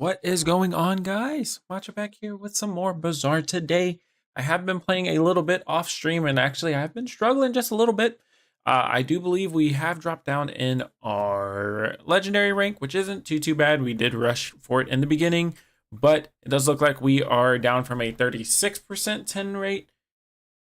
What is going on, guys? Matcha back here with some more Bazaar today. I have been playing a little bit off stream, and actually, I've been struggling just a little bit. I do believe we have dropped down in our legendary rank, which isn't too bad. We did rush for it in the beginning, but it does look like we are down from a 36% 10 rate,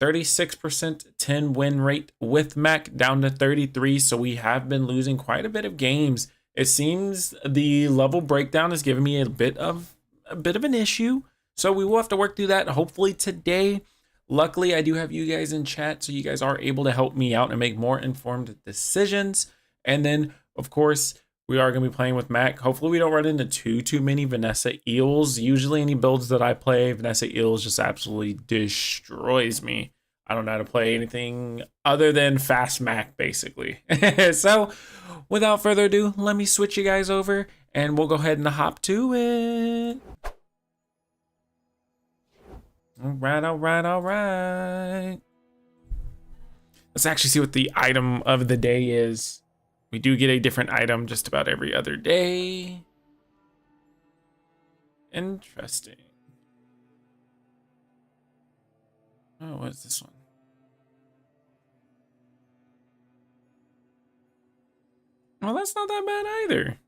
36% 10 win rate with Mac down to 33. So we have been losing quite a bit of games. It seems the level breakdown is giving me a bit of an issue. So we will have to work through that hopefully today. Luckily, I do have you guys in chat, so you guys are able to help me out and make more informed decisions. And then, of course, we are going to be playing with Mac. Hopefully, we don't run into too many Vanessa Eels. Usually, any builds that I play, Vanessa Eels just absolutely destroys me. I don't know how to play anything other than fast Mac, basically. So, without further ado, let me switch you guys over, and we'll go ahead and hop to it. All right. Let's actually see what the item of the day is. We do get a different item just about every other day. Interesting. Oh, what's this one? Well, that's not that bad either.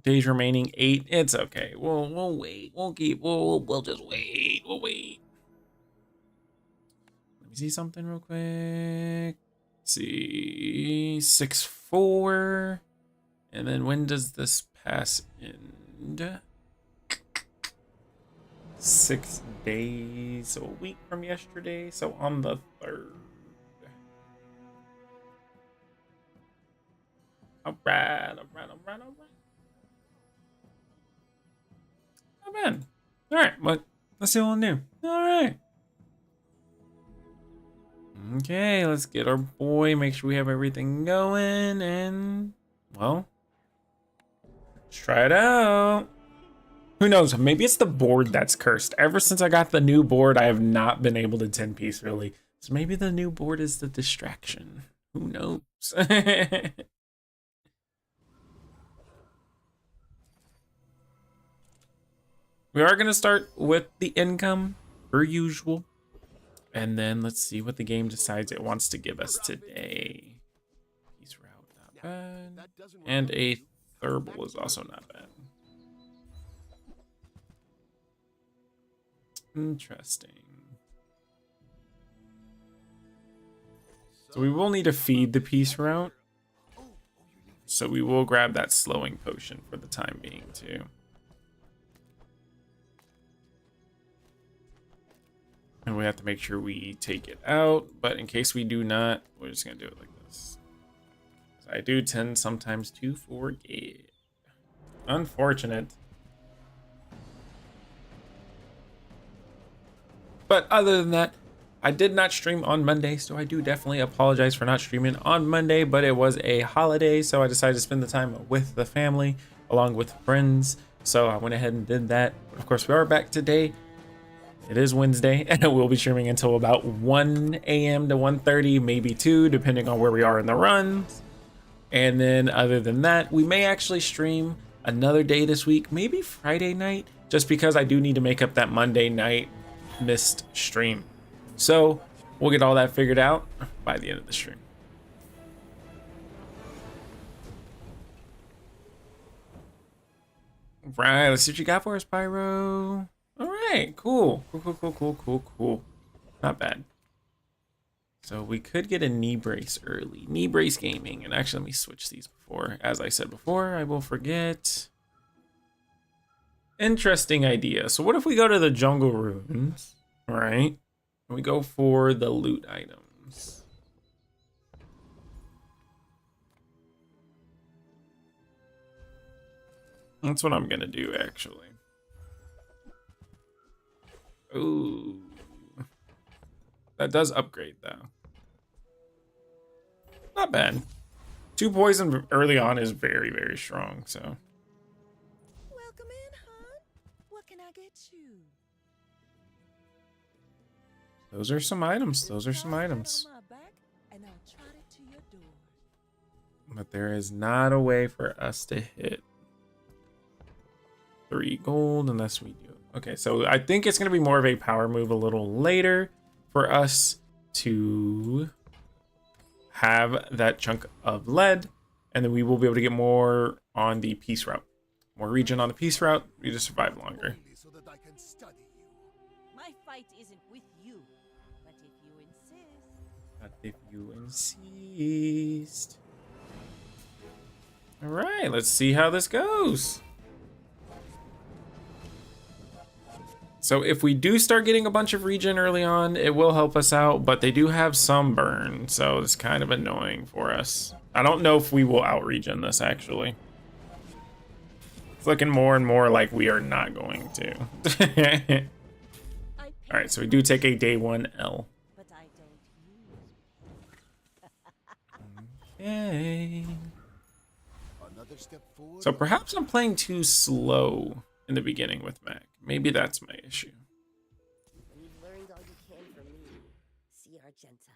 Days remaining 8. It's okay. We'll wait. We'll just wait. We'll wait. Let me see something real quick. Let's see 6-4. And then when does this pass end? 6 days, so a week from yesterday. So on the 3rd. All right. Not bad. All right, but let's see what we'll do. All right. Okay, let's get our boy, make sure we have everything going, and, well, let's try it out. Who knows, maybe it's the board that's cursed. Ever since I got the new board, I have not been able to 10-piece, really. So maybe the new board is the distraction. Who knows? We are going to start with the income, per usual. And then let's see what the game decides it wants to give us today. Peace route, not bad. And a Thurble is also not bad. Interesting. So we will need to feed the peace route. So we will grab that slowing potion for the time being too. And we have to make sure we take it out. But in case we do not, we're just going to do it like this. So I do tend sometimes to forget. Unfortunate. But other than that, I did not stream on Monday, so I do definitely apologize for not streaming on Monday, but it was a holiday, so I decided to spend the time with the family along with friends. So I went ahead and did that. Of course, we are back today. It is Wednesday, and we'll be streaming until about 1 a.m. to 1:30, maybe 2, depending on where we are in the runs. And then other than that, we may actually stream another day this week, maybe Friday night, just because I do need to make up that Monday night missed stream. So we'll get all that figured out by the end of the stream. Right, let's see what you got for us, Pyro. All right, cool. Not bad. So we could get a knee brace early. Knee brace gaming. And actually, let me switch these before. As I said before, I will forget. Interesting idea. So what if we go to the jungle ruins, right? And we go for the loot items. That's what I'm gonna do, actually. Ooh. That does upgrade, though. Not bad. 2 poison early on is very strong, so. Welcome in, hon. What can I get you? Those are some items. Those are some items. But there is not a way for us to hit 3 gold unless we do. Okay, so I think it's going to be more of a power move a little later for us to have that chunk of lead, and then we will be able to get more on the peace route. More regen on the peace route, we just survive longer. Only so that I can study you. My fight isn't with you, but if you insist. But if you insist. All right, let's see how this goes. So if we do start getting a bunch of regen early on, it will help us out, but they do have some burn, so it's kind of annoying for us. I don't know if we will out-regen this, actually. It's looking more and more like we are not going to. All right, so we do take a day 1 L. But I don't use. Okay. Another step forward. So perhaps I'm playing too slow in the beginning with Mac. Maybe that's my issue. When you've learned all you can from me, see Argenta.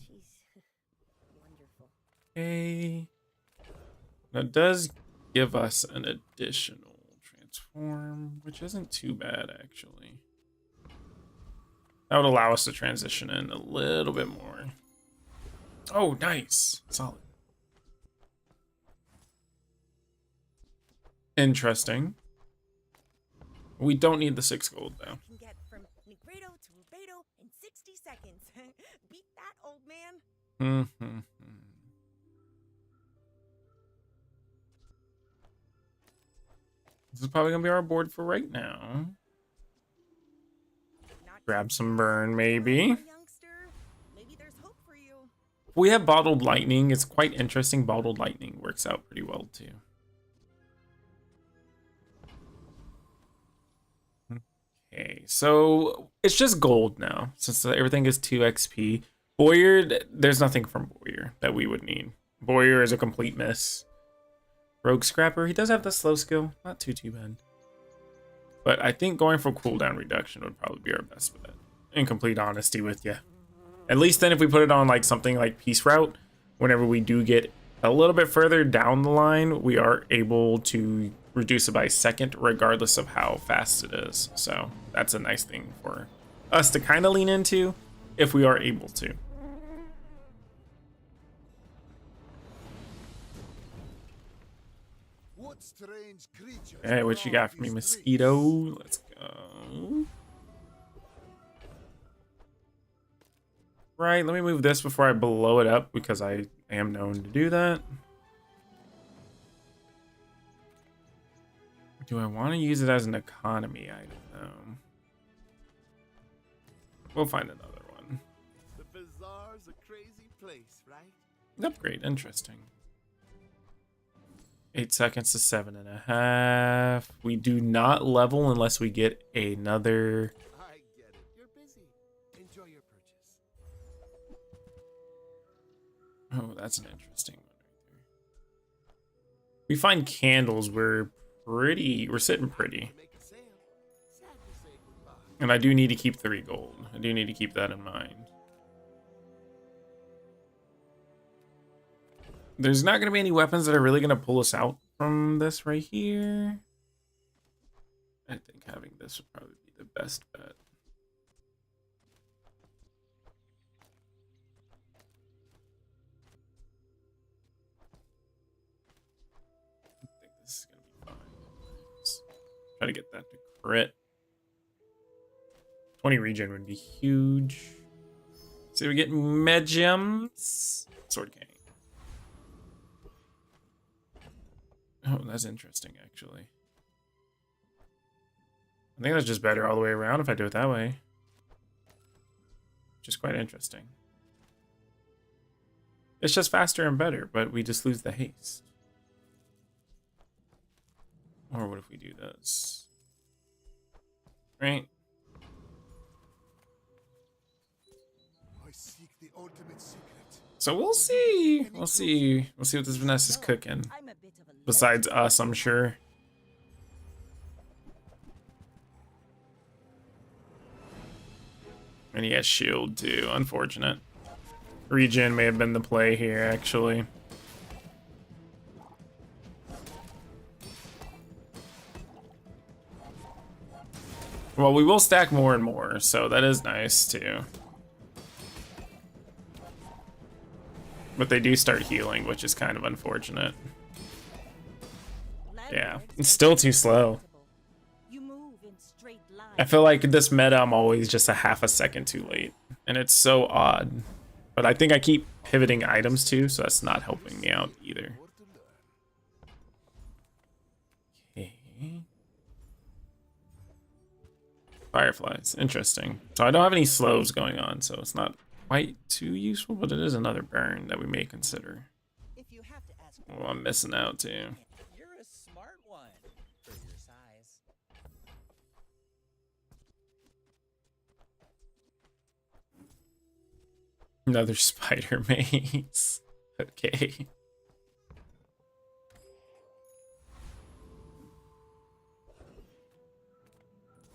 She's wonderful. Okay. That does give us an additional transform, which isn't too bad, actually. That would allow us to transition in a little bit more. Oh, nice. Solid. Interesting. We don't need the 6 gold, though. Can get from Negredo to Rubedo in 60 seconds. Beat that, old man. This is probably going to be our board for right now. Not Grab too some bad, burn, maybe. youngster. Maybe there's hope for you. If we have bottled lightning, it's quite interesting. Bottled lightning works out pretty well, too. Okay, so it's just gold now, since everything is 2 XP. Boyer, there's nothing from Boyer that we would need. Boyer is a complete miss. Rogue Scrapper, he does have the slow skill, not too bad. But I think going for cooldown reduction would probably be our best bet, in complete honesty with you. At least then if we put it on like something like Peace Route, whenever we do get a little bit further down the line, we are able to reduce it by a second regardless of how fast it is. So that's a nice thing for us to kind of lean into if we are able to. What strange creatures Hey, what you got for me, around these streets? Mosquito? Let's go. Right, let me move this before I blow it up because I am known to do that. Do I want to use it as an economy item though? We'll find another one. The bazaar's a crazy place, right? Upgrade, interesting. 8 seconds to 7.5. We do not level unless we get another. I get it. You're busy. Enjoy your purchase. Oh, that's an interesting one right there. We find candles. We're sitting pretty. Make a sale. Sad to say goodbye. And I do need to keep 3 gold. I do need to keep that in mind. There's not going to be any weapons that are really going to pull us out from this right here. I think having this would probably be the best bet. I think this is going to be fine. Let's try to get that to crit. 20 regen would be huge. So we get Medgems. Sword Gang. Oh, that's interesting, actually. I think that's just better all the way around if I do it that way. Which is quite interesting. It's just faster and better, but we just lose the haste. Or what if we do this? Right? I seek the ultimate secret. So we'll see. We'll see. We'll see what this Vanessa's cooking. I'm a bit of a Besides us, I'm sure. And he has shield too. Unfortunate. Regen may have been the play here, actually. Well, we will stack more and more, so that is nice too. But they do start healing, which is kind of unfortunate. Yeah, it's still too slow. You move in straight lines. I feel like this meta, I'm always just a half a second too late, and it's so odd. But I think I keep pivoting items too, so that's not helping me out either. More to learn. Okay. Fireflies, interesting. So I don't have any slows going on, so it's not quite too useful, but it is another burn that we may consider. If you have to ask, Oh, I'm missing out too. you're a smart one for your size. Another spider maze. Okay.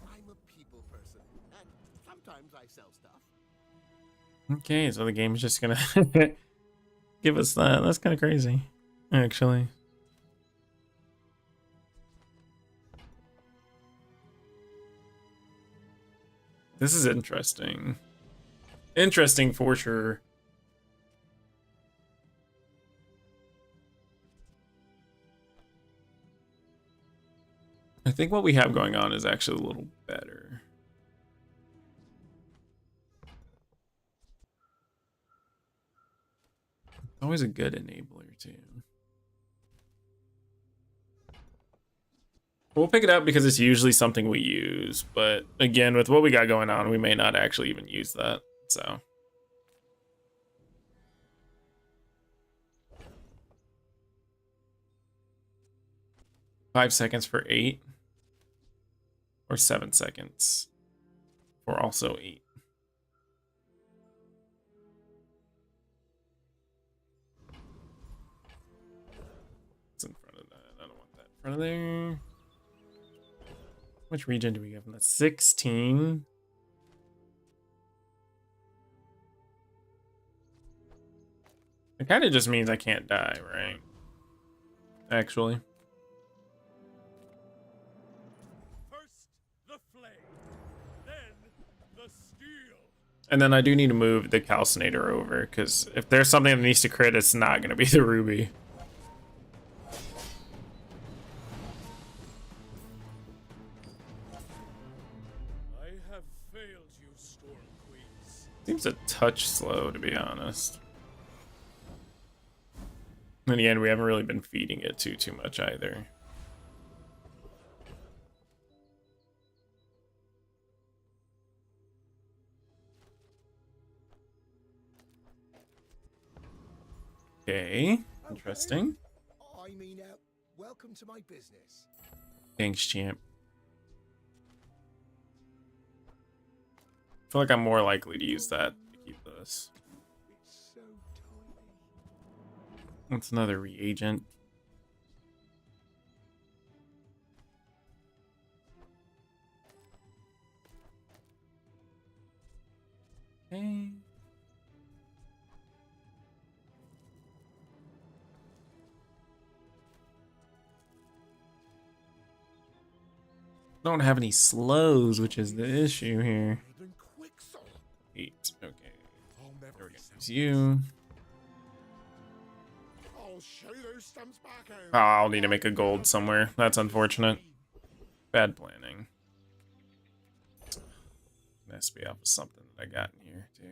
I'm a people person, and sometimes I sell stuff. Okay, so the game's just gonna give us that. That's kind of crazy, actually. This is interesting. Interesting for sure. I think what we have going on is actually a little better. It's always a good enabler too. We'll pick it up because it's usually something we use, but again, with what we got going on, we may not actually even use that, so. Five seconds for 8, or 7 seconds for also 8. What's in front of that? I don't want that in front of there. Which region do we have in that? 16. It kind of just means I can't die, right? Actually. First, the flame, then the steel. And then I do need to move the calcinator over, because if there's something that needs to crit, it's not going to be the ruby. I have failed you, Storm Queens. Seems a touch slow, to be honest. In the end, we haven't really been feeding it too much either. Okay, interesting. I mean, welcome to my business. Thanks, champ. I feel like I'm more likely to use that to keep this. It's so tiny. That's another reagent. Okay. Don't have any slows, which is the issue here. Even Quicksilver. 8. Okay. I'll never There we go. be There's you. I'll show those stumps back out. Oh, I'll need to make a gold somewhere. That's unfortunate. Bad planning. Has to be up with something that I got in here too.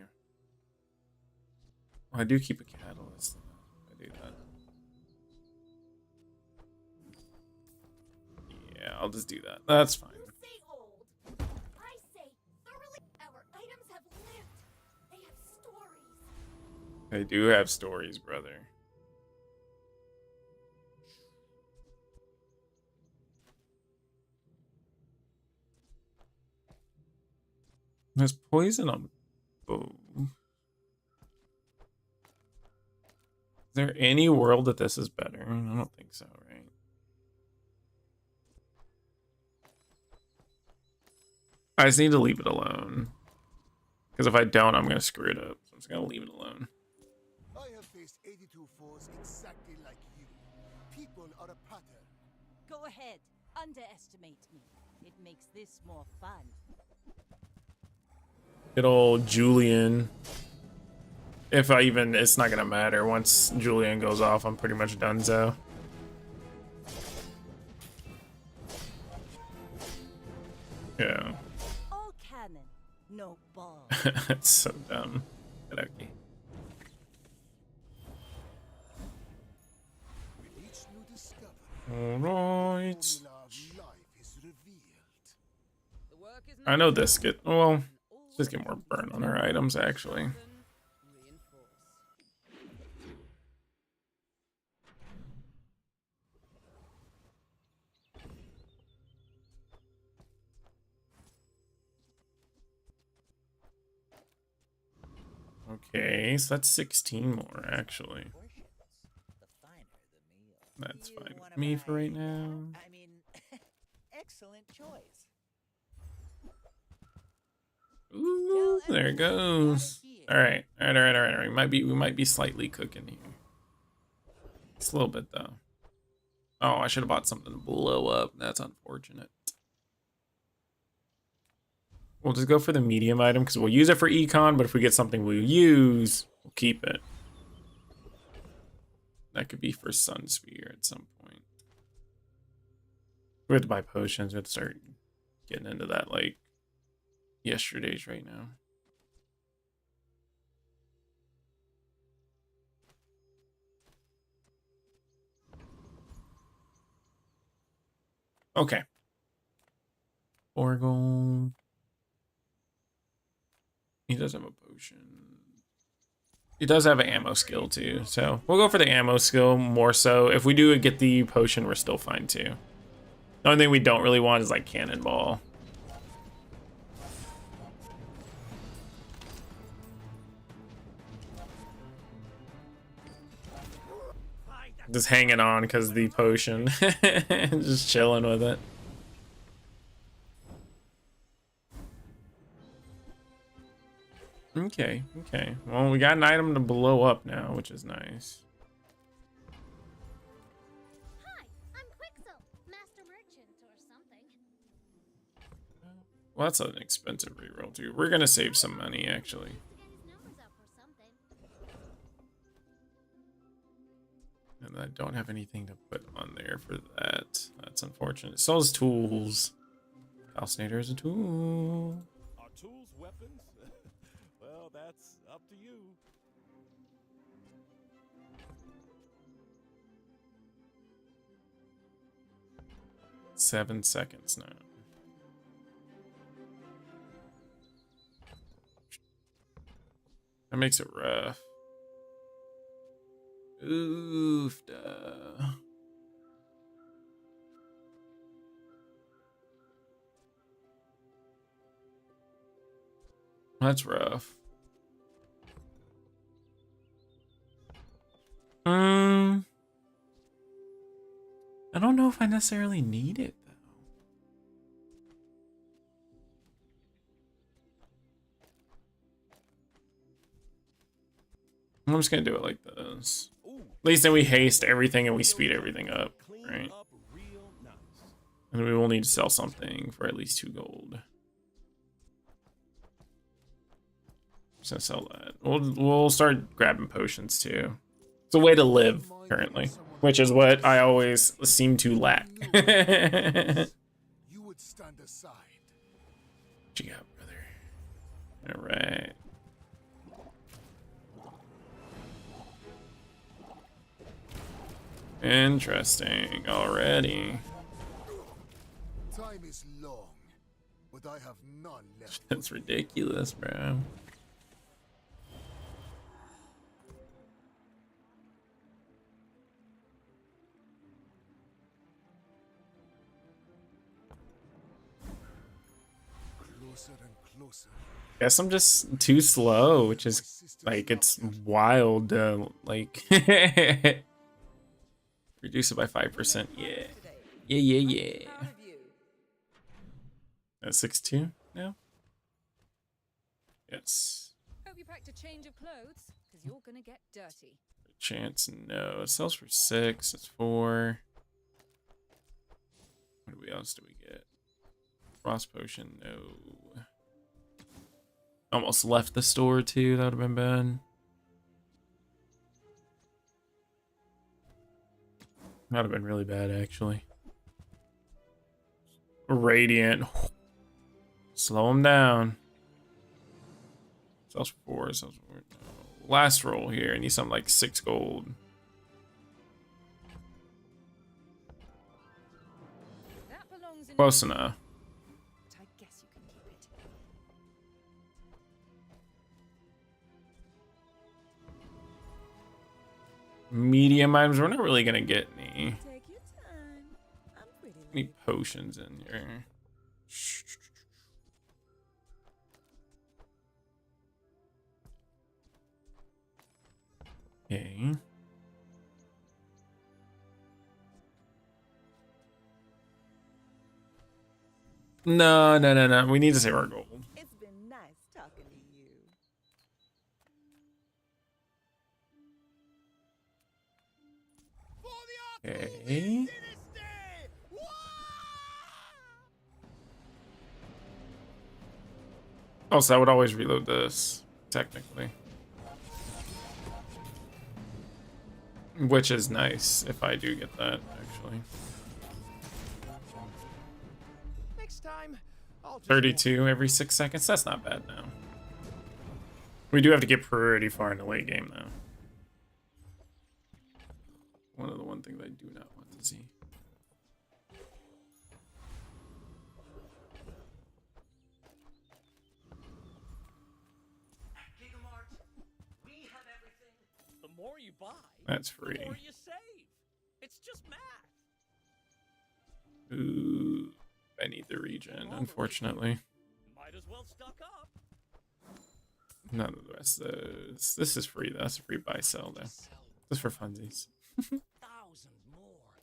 Oh, I do keep a catalyst. I do that. Yeah, I'll just do that. That's fine. You say old. I say thoroughly. Our items have lived. They have stories. They do have stories, brother. There's poison on bow. Is there any world that this is better? I don't think so, right? I just need to leave it alone. Because if I don't, I'm going to screw it up. So I'm just going to leave it alone. I have faced 82 foes exactly like you. People are a pattern. Go ahead. underestimate me. It makes this more fun. Good old Julian. If I even, it's not gonna matter. Once Julian goes off, I'm pretty much donezo. Yeah. All cannon, no ball. It's so dumb. Okay. With each new discovery, Alright. formula of life is revealed. The work is I know this get, well, let's just get more burn on our items actually. reinforce. Okay, so that's 16 more actually. Portions, the finer the meal. That's You fine wanna with me for buy right that? now. I mean, excellent choice. Ooh, there it goes. All right. We might be slightly cooking here. Just a little bit though. Oh, I should have bought something to blow up. That's unfortunate. We'll just go for the medium item because we'll use it for econ, but if we get something we'll use, we'll keep it. That could be for Sun Spear at some point. We have to buy potions. We have to start getting into that like yesterday's right now. Okay. Orgel. He does have a potion. He does have an ammo skill too, so we'll go for the ammo skill more so. If we do get the potion, we're still fine too. The only thing we don't really want is like cannonball. Just hanging on because the potion. Just chilling with it. Okay. Well, we got an item to blow up now, which is nice. Hi, I'm Quixel, master merchant or something. Well, that's an expensive reroll too. We're gonna save some money actually. To get his numbers up or something. And I don't have anything to put on there for that. That's unfortunate. It sells tools. Calcinator is a tool. Are tools weapons? Well, that's up to you. Seven seconds now. That makes it rough. Oof. Duh. That's rough. I don't know if I necessarily need it though. I'm just gonna do it like this. Ooh, At least then we haste everything and we speed everything up, clean right? up real nice. And we will need to sell something for at least 2 gold. Just gonna sell that. We'll start grabbing potions too. It's a way to live currently, which is what I always seem to lack. What You would stand aside. you got, brother? All right. Interesting already. Time is long, but I have none left. That's ridiculous, bro. Closer and closer. Guess I'm just too slow, which is like it's wild. Like reduce it by 5%. Yeah. Yeah. That's 6-2 now. Yes. Hope you packed a change of clothes, because you're gonna get dirty. Chance, no. It sells for 6. It's 4. else do we get? Frost potion, no. Almost left the store too, that would have been bad. That would have been really bad actually. Radiant. Slow him down. Sells for 4, sells for 4. No. Last roll here, I need something like 6 gold. That belongs in Close enough. but I guess you can keep it. Medium items, we're not really gonna get any. Take your time. I'm pretty Any late. potions in here. Okay. No, no, no, no. We need to save our gold. It's been nice talking to you. Okay. Also, I would always reload this, technically. Which is nice if I do get that, actually. Next time, I'll just 32 every 6 seconds. That's not bad now. We do have to get pretty far in the late game, though. One thing that I do not want to see. The more you buy, That's the free. more you save. It's just math. Ooh, I need the regen, unfortunately. Might as well stock up. None of the rest of those. This is free, though. That's a free buy sell, though. Just sell Just for funsies. thousands more.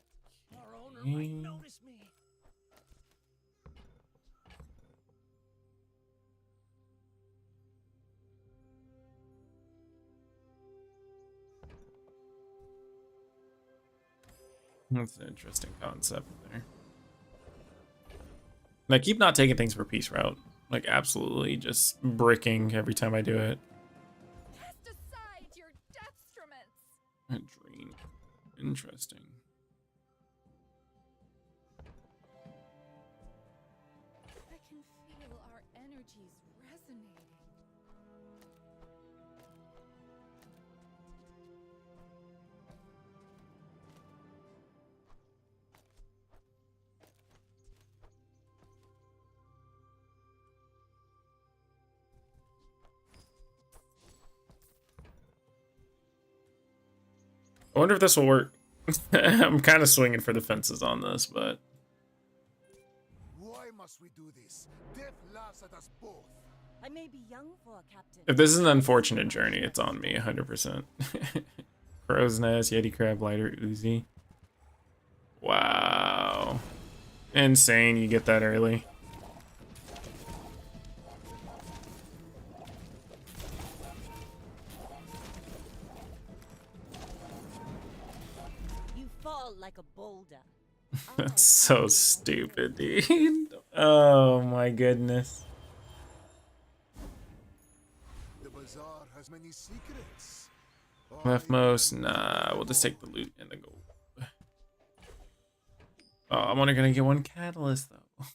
Our owner might Okay. notice me. That's an interesting concept there. And I keep not taking things for peace route. Like, absolutely just bricking every time I do it. Cast aside your deathstruments. A dream. Interesting. I can feel our energies resonating. I wonder if this will work. I'm kind of swinging for the fences on this, but Why must we do this? Death laughs at us both. I may be young for a captain. if this is an unfortunate journey, it's on me 100%. Crow's Nest, Yeti Crab, Lighter, Uzi. Wow. Insane you get that early. You fall like a boulder. That's so stupid, dude. Oh my goodness. The bazaar has many secrets. Leftmost, nah. We'll just take the loot and the gold. Oh, I'm only gonna get one catalyst though.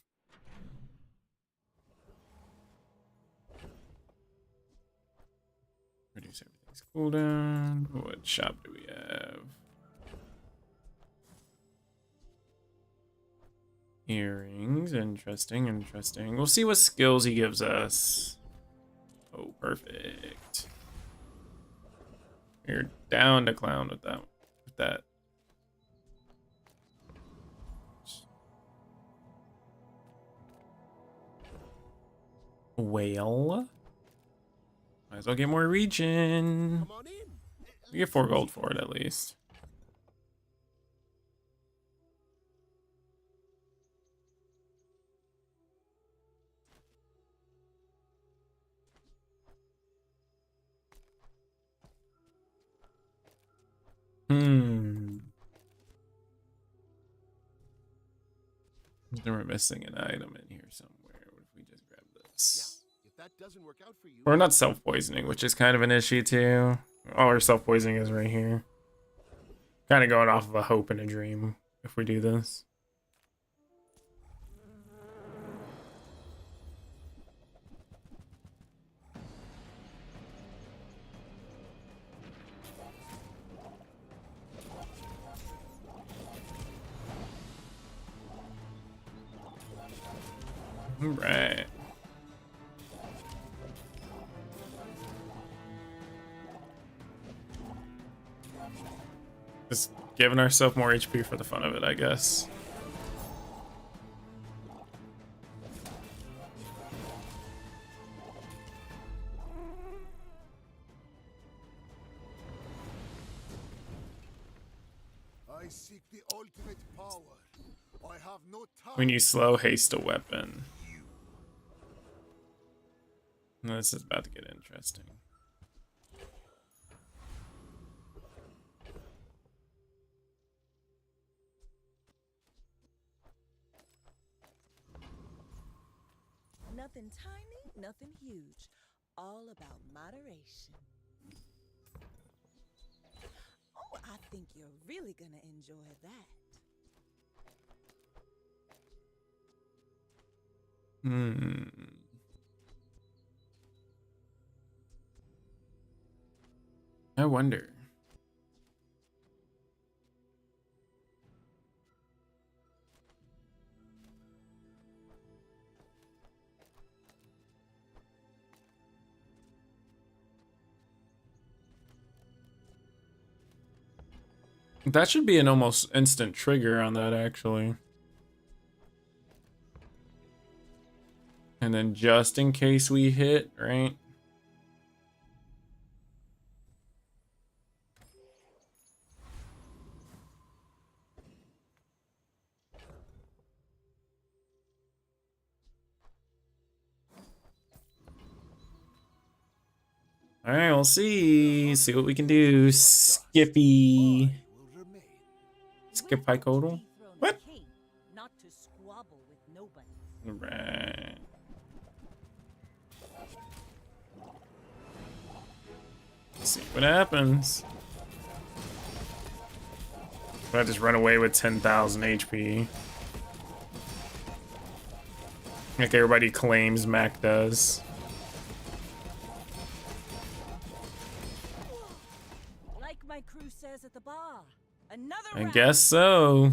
Reduce everything's cooldown. What shop do we have? Earrings, interesting, interesting. We'll see what skills he gives us. Oh, perfect. You're down to clown with that. With that. Well, might as well get more regen. Come on in. We get 4 gold for it at least. We're missing an item in here somewhere. What if we just grab this? If that doesn't work out for you, We're not self-poisoning, which is kind of an issue too. Oh, our self-poisoning is right here. Kind of going off of a hope and a dream if we do this. All right. Just giving ourselves more HP for the fun of it, I guess. I seek the ultimate power. I have no time. When you slow haste a weapon. This is about to get interesting. Nothing tiny, nothing huge. All about moderation. Oh, I think you're really gonna enjoy that. I wonder. That should be an almost instant trigger on that, actually. And then just in case we hit, right? All right, we'll see. See what we can do. Skippy. Will remain. Skip Picodal. What? King, not to squabble with nobody. Right. See what happens. I just run away with 10,000 HP. Like everybody claims Mac does. Like my crew says at the bar, another I round. guess so.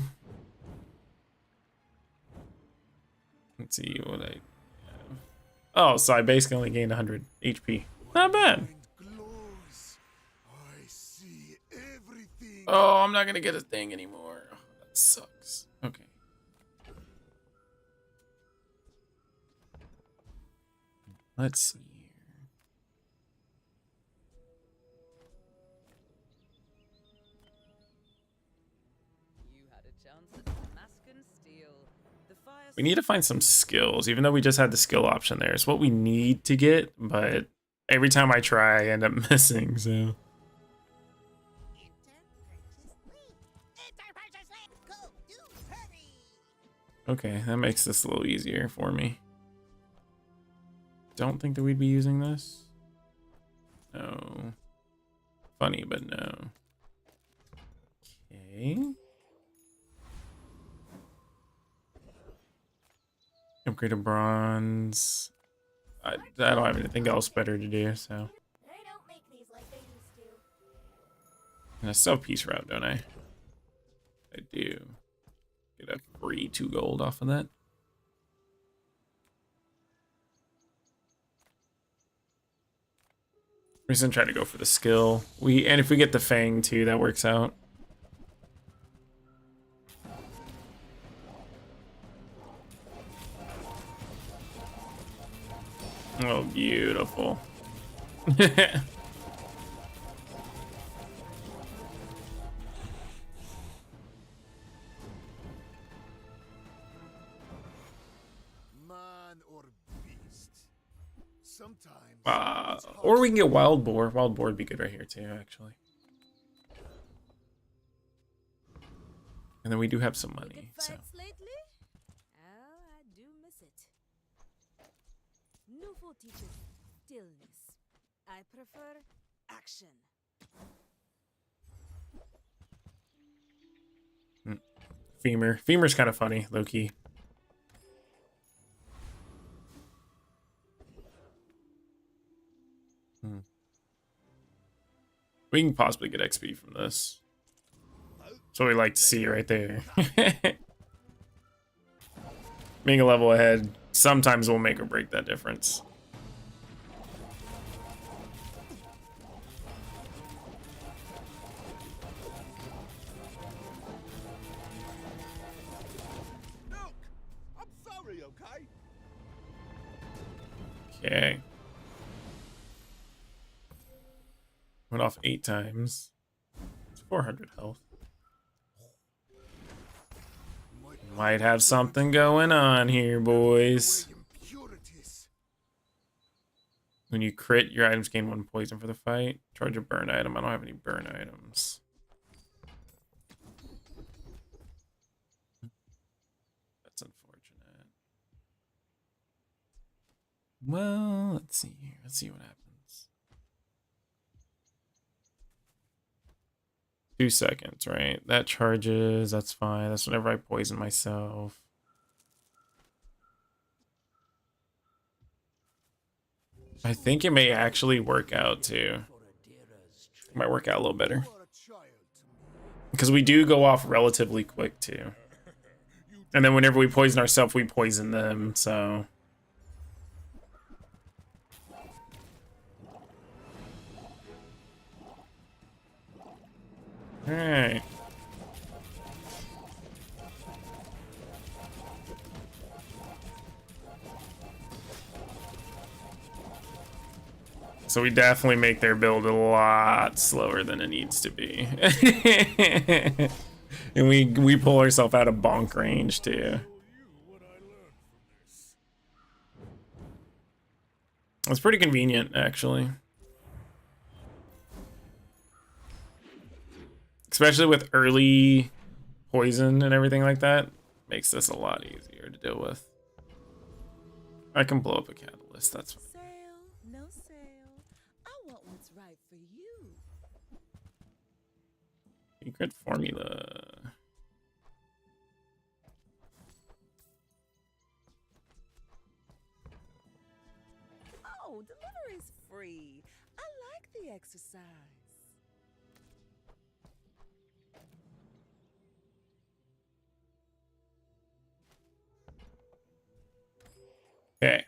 Let's see what I have. Oh, so I basically only gained 100 HP. Not bad. Mind glows. I see everything. Oh, I'm not gonna get a thing anymore. Oh, that sucks. Okay. Let's see here. You had a chance at Damascus steel. The fire We need to find some skills, even though we just had the skill option there. It's what we need to get, but every time I try, I end up missing, so. Enter purchase link. Enter purchase link. Go, do, hurry. Okay, that makes this a little easier for me. Don't think that we'd be using this. No. Funny, but no. Okay. Upgrade a bronze. I don't have anything else better to do, so. They don't make these like they used to. And I still have Peace Route, don't I? I do. Get a free 2 gold off of that. We're just gonna try to go for the skill. And if we get the Fang too, that works out. Oh, beautiful. Man or beast. Sometimes. it's hard Or we can to get Wild Boar. Wild Boar would be good right here too, actually. And then we do have some Wicked money, so. fights lately? Newful teaches stillness. I prefer action. Femur's kind of funny, low key. We can possibly get XP from this. That's what we like to see right there. Being a level ahead sometimes will make or break that difference. Look! I'm sorry, okay? Okay. Went off 8 times. It's 400 health. Might have something going on here, boys. Impurities. When you crit, your items gain 1 poison for the fight. Charge a burn item. I don't have any burn items. That's unfortunate. Well, let's see here. Let's see what happens. 2 seconds, right? That charges. That's fine. That's whenever I poison myself. I think it may actually work out too. It might work out a little better. You are a child to me. Because we do go off relatively quick too. And then whenever we poison ourselves, we poison them, so. Alright. So we definitely make their build a lot slower than it needs to be. And we pull ourselves out of bonk range too. Tell you what I learned from this. It's pretty convenient, actually. Especially with early poison and everything like that. Makes this a lot easier to deal with. I can blow up a catalyst, that's fine. Sale, no sale. I want what's right for you. Secret formula. Oh, delivery's free. I like the exercise. Okay.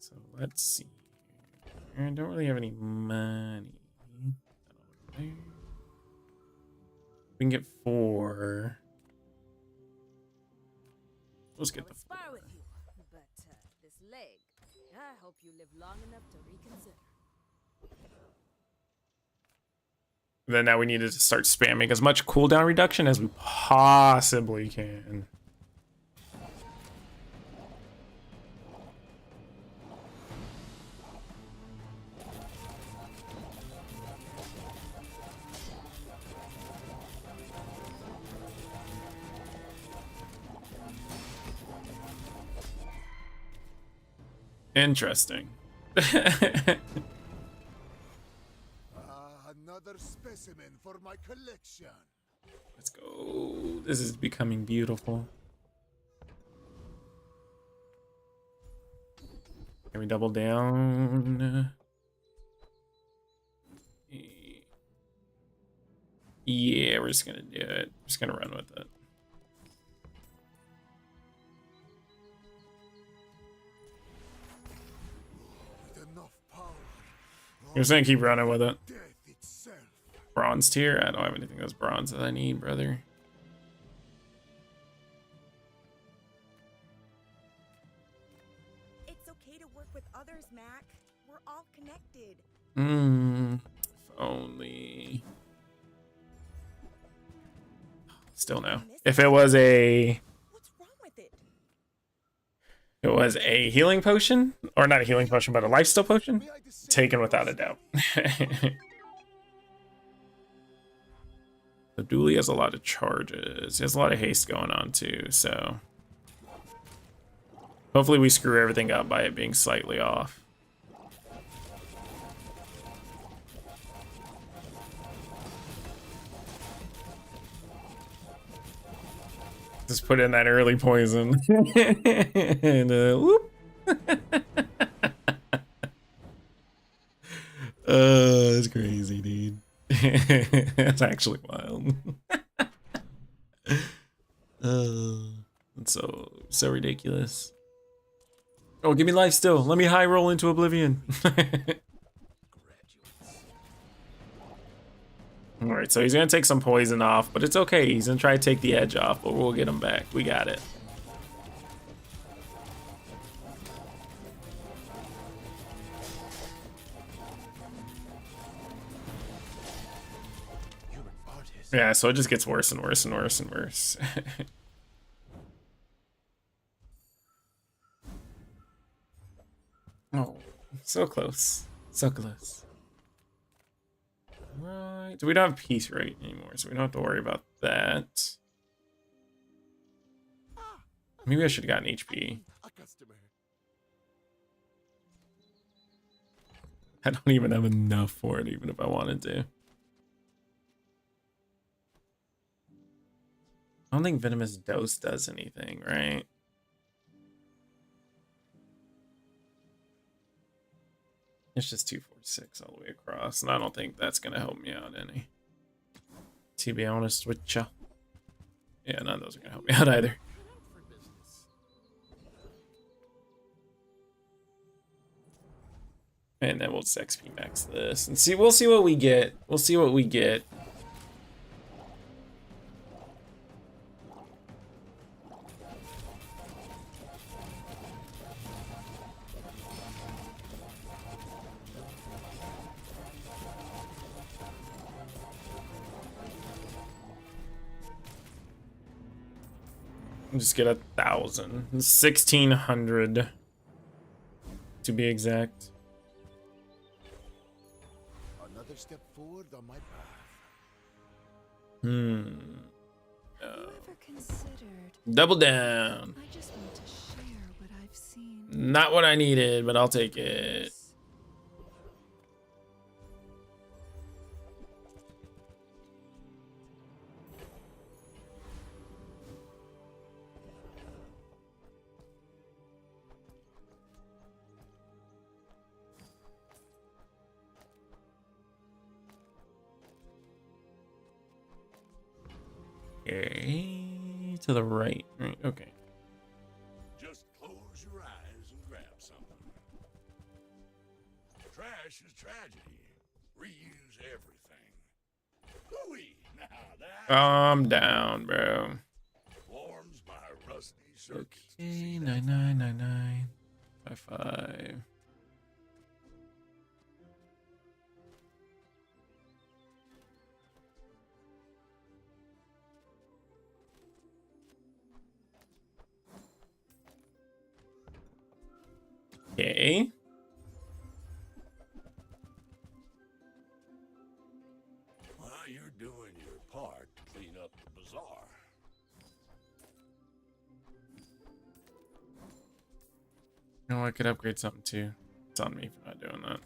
So let's see. I don't really have any money. We can get 4. Let's get I the would spar 4. with you, but this leg, I hope you live long enough to reconsider. Then now we need to start spamming as much cooldown reduction as we possibly can. Interesting. Another specimen for my collection. Let's go. This is becoming beautiful. Can we double down? Yeah, we're just gonna do it. Just gonna run with it. With enough power. We're just gonna keep running with it. Death itself. Bronze tier? I don't have anything that's bronze that I need, brother. It's okay to work with others, Mac. We're all connected. If only. Still no. If it was a What's wrong with it? healing potion, or not a healing potion, but a lifesteal potion, May I descend taken your without a doubt. The Dooley has a lot of charges. He has a lot of haste going on too, so hopefully we screw everything up by it being slightly off. Just put in that early poison. And whoop. That's crazy, dude. That's actually wild. It's so ridiculous. Oh, give me life still. Let me high roll into oblivion. Alright, so he's gonna take some poison off, but it's okay. He's gonna try to take the edge off, but we'll get him back. We got it. Yeah, so it just gets worse and worse and worse and worse. Oh, so close. So close. Right. So we don't have peace rate anymore, so we don't have to worry about that. Maybe I should have gotten HP. A customer. I don't even have enough for it, even if I wanted to. I don't think Venomous Dose does anything, right? It's just 246 all the way across, and I don't think that's gonna help me out any. To be honest with ya. Yeah, none of those are gonna help me out either. And then we'll just XP max this and see. We'll see what we get. We'll see what we get. Just get 1,000, 1,600 to be exact. Another step forward on my path. Ever considered? Double down. I just want to share what I've seen. Not what I needed, but I'll take it. Okay, to the right. Right, okay. Just close your eyes and grab something. Trash is tragedy. Reuse everything. Hooey! Now that Calm down, bro. warms my rusty circuits. Okay, 9999 55. Okay. Well, you're doing your part to clean up the bazaar. You know, I could upgrade something too. It's on me for not doing that.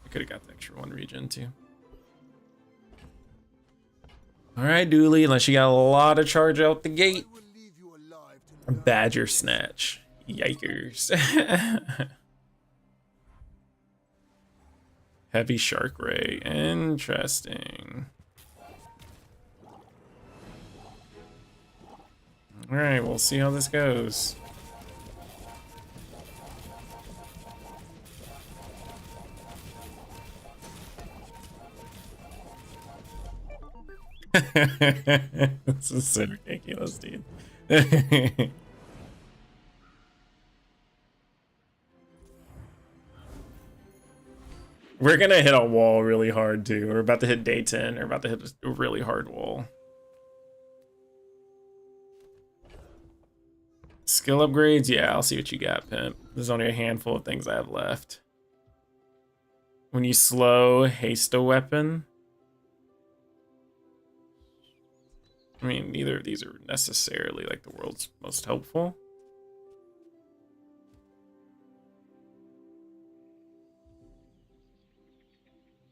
I could have got the extra one regen too. Alright, Dooley, unless you got a lot of charge out the gate. I will leave you alive to learn Badger Snatch. Yikers. Heavy Shark Ray. Interesting. Alright, we'll see how this goes. This is so ridiculous, dude. We're gonna hit a wall really hard too. We're about to hit day 10. We're about to hit a really hard wall. Skill upgrades? Yeah, I'll see what you got, Pimp. There's only a handful of things I have left. When you slow, haste a weapon. I mean, neither of these are necessarily like the world's most helpful.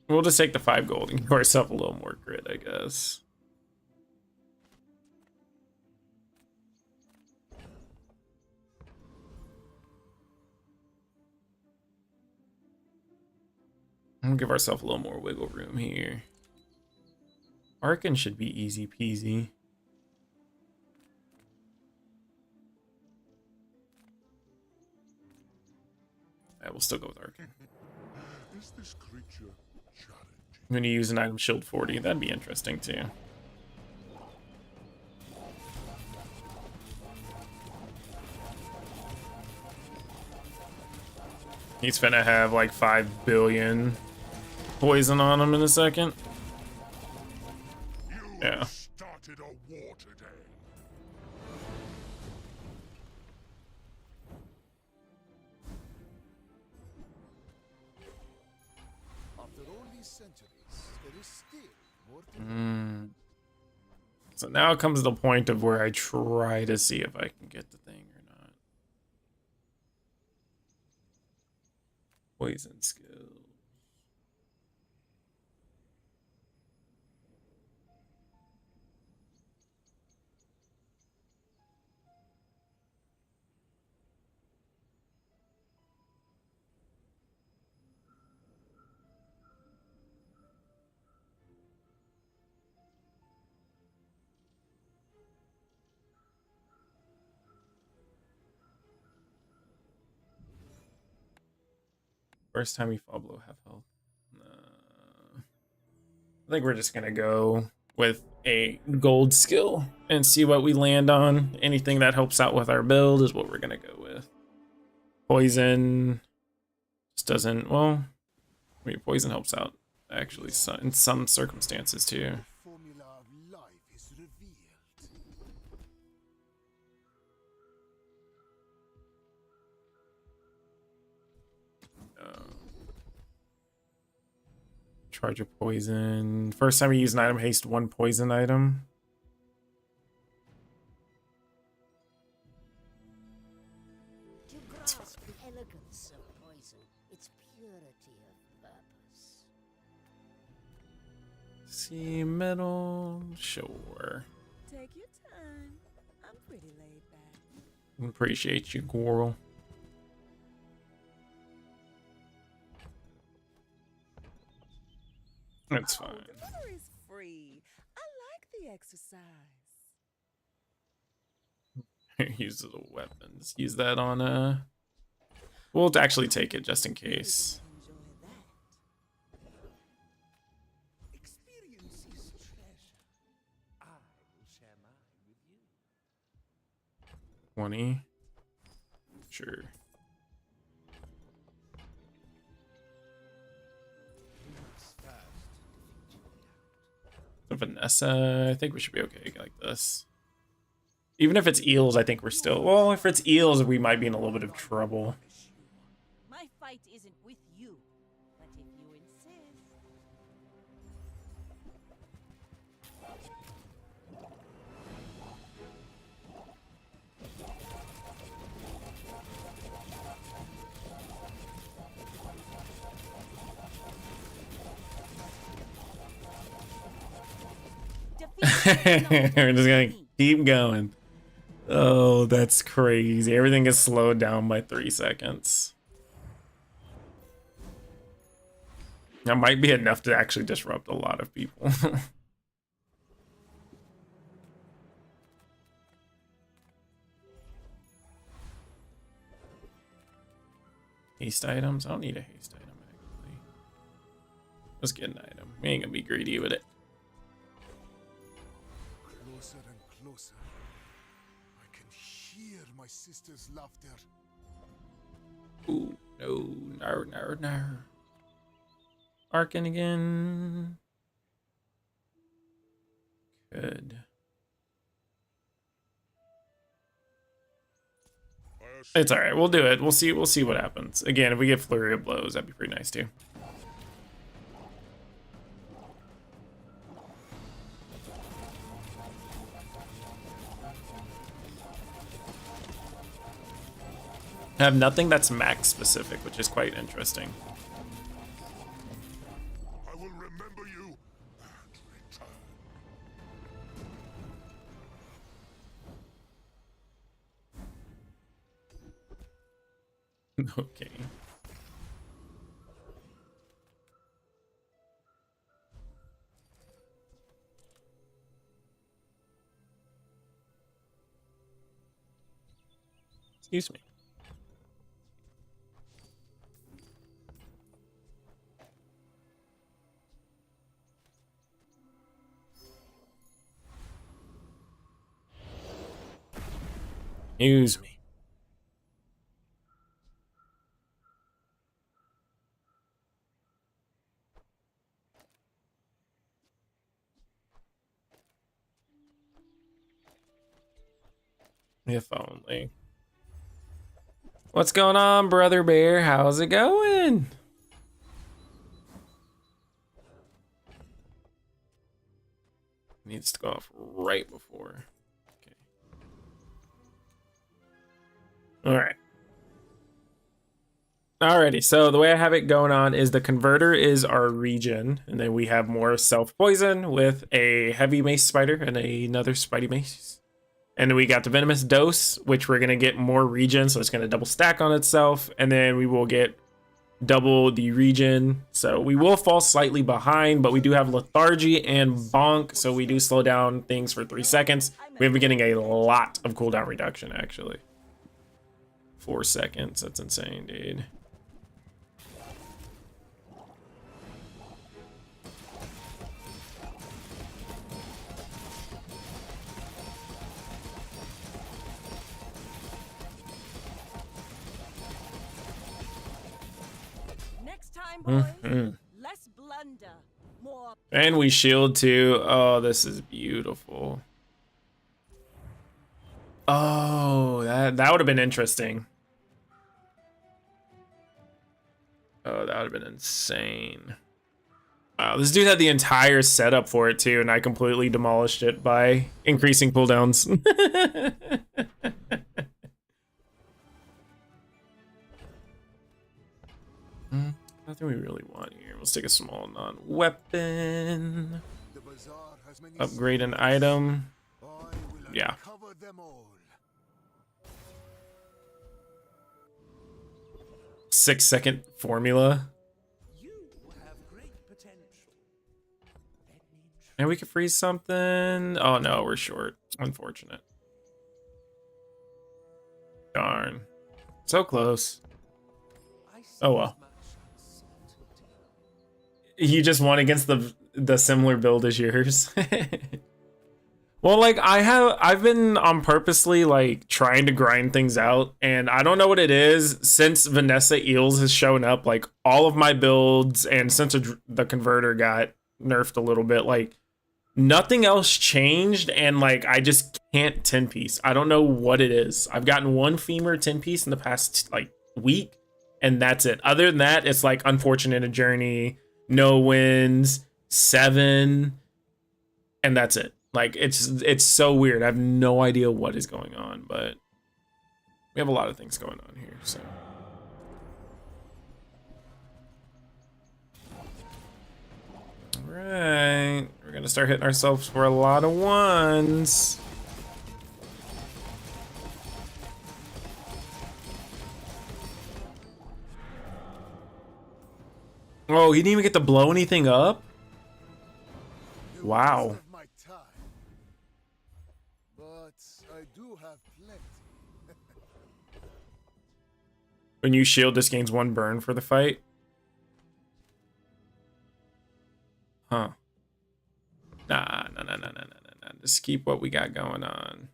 We'll just take the 5 gold and give ourselves a little more grit, I guess. We'll give ourselves a little more wiggle room here. Arkin should be easy peasy. Yeah, we'll still go with Arkin. Is this creature challenging? I'm going to use an item shield 40. That'd be interesting too. He's finna have like 5 billion poison on him in a second. Yeah. Started a war today. After all these centuries, there is still more to So now it comes to the point of where I try to see if I can get the thing or not. Poison skills. First time we fall below half health. I think we're just gonna go with a gold skill and see what we land on. Anything that helps out with our build is what we're gonna go with. Poison just doesn't, well, I mean, poison helps out actually in some circumstances too. formula of life is revealed. Charge of poison. First time you use an item, haste 1 poison item. To grasp the elegance of poison, its purity of purpose. See, metal, sure. Take your time. I'm pretty laid back. Appreciate you, Goral. That's fine. Water is free. I like the exercise. Use the weapons. Use that on we'll actually take it just in case. Enjoy that. Experience is treasure. I will share mine with you. 20. Sure. So Vanessa, I think we should be okay like this. Even if it's eels, I think we're still, well, if it's eels, we might be in a little bit of trouble. My fight isn't with you, but if you insist. We're just gonna keep going. Oh, that's crazy. Everything is slowed down by 3 seconds. That might be enough to actually disrupt a lot of people. Haste items? I don't need a haste item, actually. Let's get an item. We ain't gonna be greedy with it. Closer and closer. I can hear my sister's laughter. Ooh, no. Arkin again. Good. It's all right. We'll do it. We'll see what happens. Again, if we get flurry of blows, that'd be pretty nice too. I have nothing that's max specific, which is quite interesting. I will remember you and return. Okay. Excuse me. Excuse me. If only. What's going on, Brother Bear? How's it going? Needs to go off right before. Okay. All right. Alrighty, so the way I have it going on is the converter is our regen, and then we have more self-poison with a heavy mace spider and another spidey mace. And then we got the venomous dose, which we're gonna get more regen, so it's gonna double stack on itself, and then we will get double the regen. So we will fall slightly behind, but we do have lethargy and bonk, so we do slow down things for 3 seconds. We've been getting a lot of cooldown reduction, actually. 4 seconds, that's insane, dude. Next time, boys, less blunder, more. And we shield too. Oh, this is beautiful. Oh, that would have been interesting. Oh, that would have been insane. Wow, this dude had the entire setup for it too, and I completely demolished it by increasing cooldowns. Nothing we really want here. Let's take a small non-weapon. The bazaar has many Upgrade an item. I will Yeah. uncover them all. 6-second formula. You have great potential. And we could freeze something. Oh no, we're short. Unfortunate. Darn. So close. Oh well. You just won against the similar build as yours. Well, like I've been on purposely like trying to grind things out, and I don't know what it is. Since Vanessa Eels has shown up, like all of my builds, and since the converter got nerfed a little bit, like nothing else changed, and like I just can't 10-piece. I don't know what it is. I've gotten one femur 10-piece in the past like week, and that's it. Other than that, it's like Unfortunate a Journey, no wins, 7, and that's it. Like it's so weird. I have no idea what is going on, but we have a lot of things going on here, so. All right, we're gonna start hitting ourselves for a lot of ones. Oh, he didn't even get to blow anything up? Wow. My time. But I do have plenty. When you shield, this gains 1 burn for the fight. Huh. Nah. Just keep what we got going on.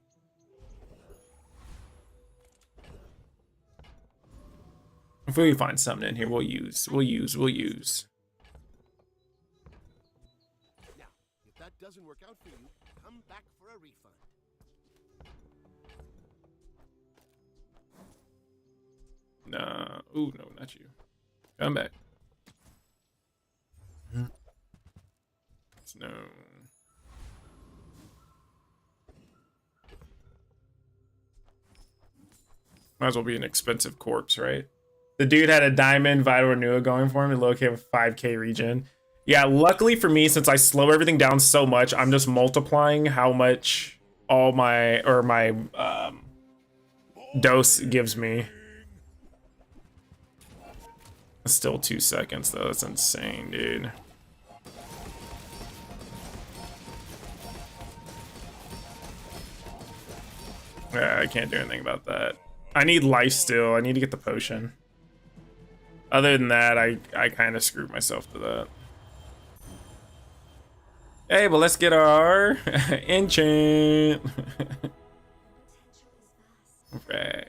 If we find something in here, we'll use. Now, if that doesn't work out for you, come back for a refund. Nah. Ooh, no, not you. Come back. No. Might as well be an expensive corpse, right? The dude had a diamond Vital Renewal going for him and located with 5k regen. Yeah, luckily for me, since I slow everything down so much, I'm just multiplying how much all my dose gives me. Still 2 seconds though. That's insane, dude. Yeah, I can't do anything about that. I need life still. I need to get the potion. Other than that, I kind of screwed myself to that. Hey, but let's get our enchant. Right.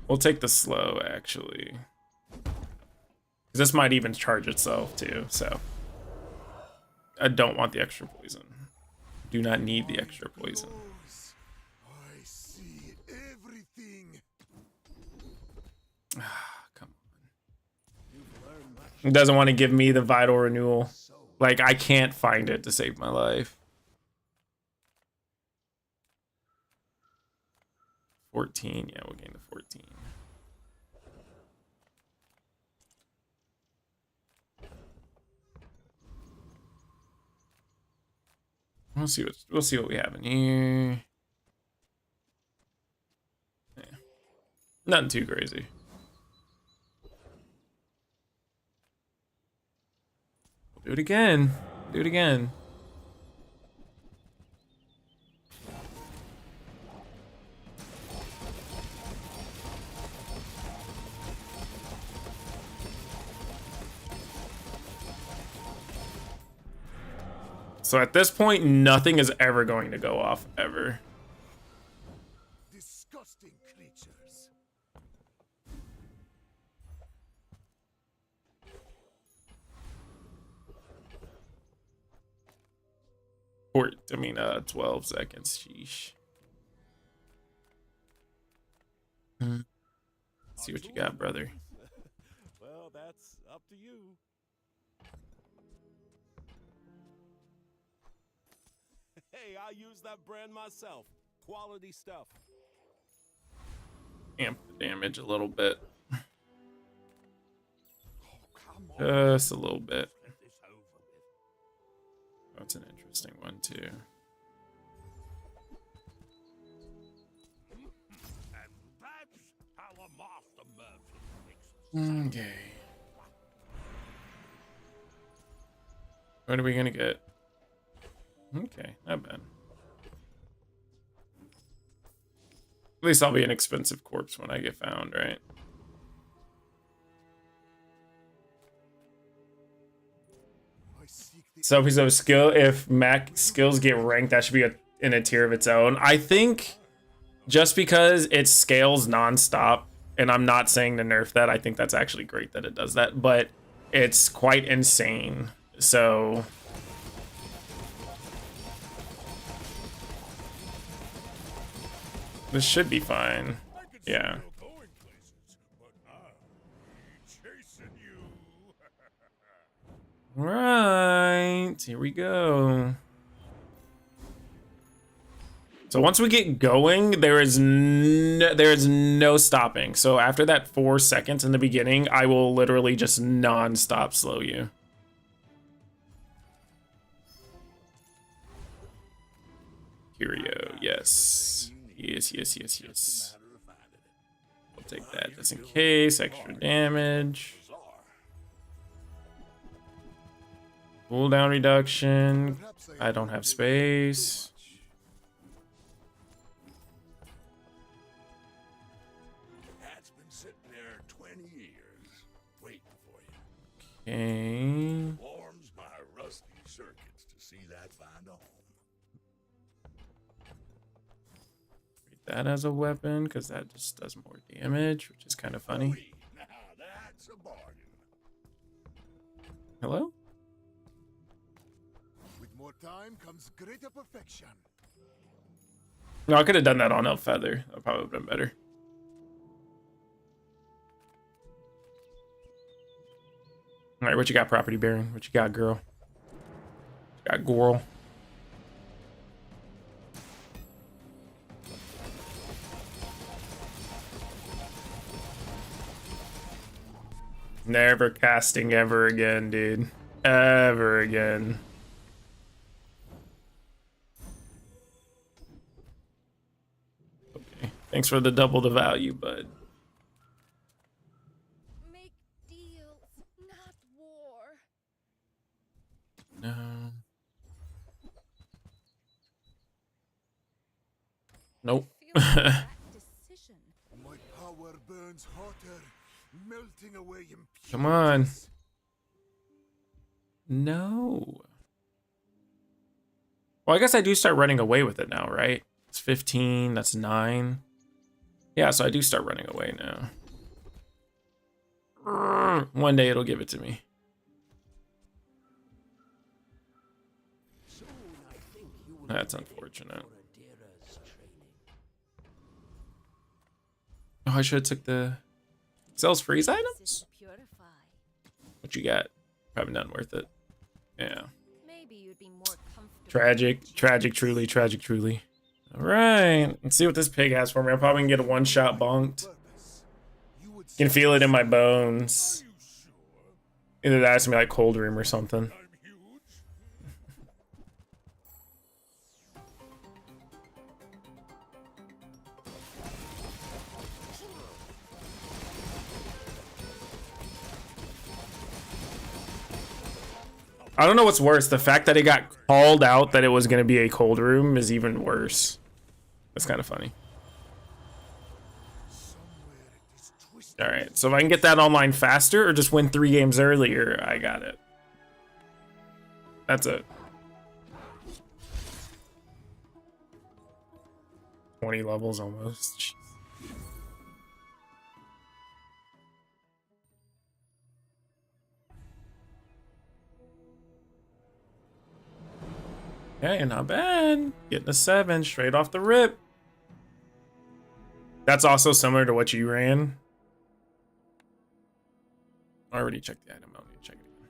We'll take the slow, actually. 'Cause this might even charge itself, too, so. I don't want the extra poison. Do not need the extra poison. I see everything. Come on. It doesn't want to give me the Vital Renewal. Like, I can't find it to save my life. 14, yeah, we'll gain the 14. We'll see what we have in here. Yeah. Nothing too crazy. We'll do it again. Do it again. So at this point, nothing is ever going to go off, ever. Disgusting creatures. Or, I mean, 12 seconds, sheesh. See what you got, brother. Well, that's up to you. Hey, I use that brand myself. Quality stuff. Amp the damage a little bit. Oh, come on. Just a little bit. Get this over with. That's an interesting one, too. And that's how a master merchant makes us. Okay. What are we gonna get? Okay, not bad. At least I'll be an expensive corpse when I get found, right? So if he's a skill, if Mac skills get ranked, that should be in a tier of its own. I think just because it scales nonstop, and I'm not saying to nerf that, I think that's actually great that it does that, but it's quite insane. So this should be fine. Yeah. Right, here we go. So once we get going, there is no stopping. So after that 4 seconds in the beginning, I will literally just non-stop slow you. Curio, yes. Yes. I'll take that just in case. Extra damage. Cooldown reduction. I don't have space. That's been sitting there 20 years, waiting for you. Okay. Warms my rusty circuits to see that find a home. Treat that as a weapon, because that just does more damage, which is kind of funny. Now that's a bargain. Hello? With more time comes greater perfection. No, I could have done that on Elf Feather. That probably would have been better. All right, what you got, Property Baron? What you got, girl? Got Goral. Never casting ever again, dude. Ever again. Okay. Thanks for the double the value, bud. Make deals, not war. No. Nope. Feels like that decision. My power burns hotter, melting away impurities. Come on. No. Well, I guess I do start running away with it now, right? It's 15, that's 9. Yeah, so I do start running away now. One day it'll give it to me. That's unfortunate. Oh, I should have took the sells freeze items. Purify. What you got? Probably not worth it. Yeah. Maybe you'd be more comfortable. Tragic, tragic, truly, tragic, truly. All right, let's see what this pig has for me. I'm probably gonna get a one-shot bonked. Can feel it in my bones. Either that or it's gonna be like Cold Room or something. I don't know what's worse. The fact that it got called out that it was going to be a cold room is even worse. That's kind of funny. All right. So if I can get that online faster or just win 3 games earlier, I got it. That's it. 20 levels almost. Jeez. Okay, not bad. Getting a 7 straight off the rip. That's also similar to what you ran. I already checked the item. I don't need to check it again.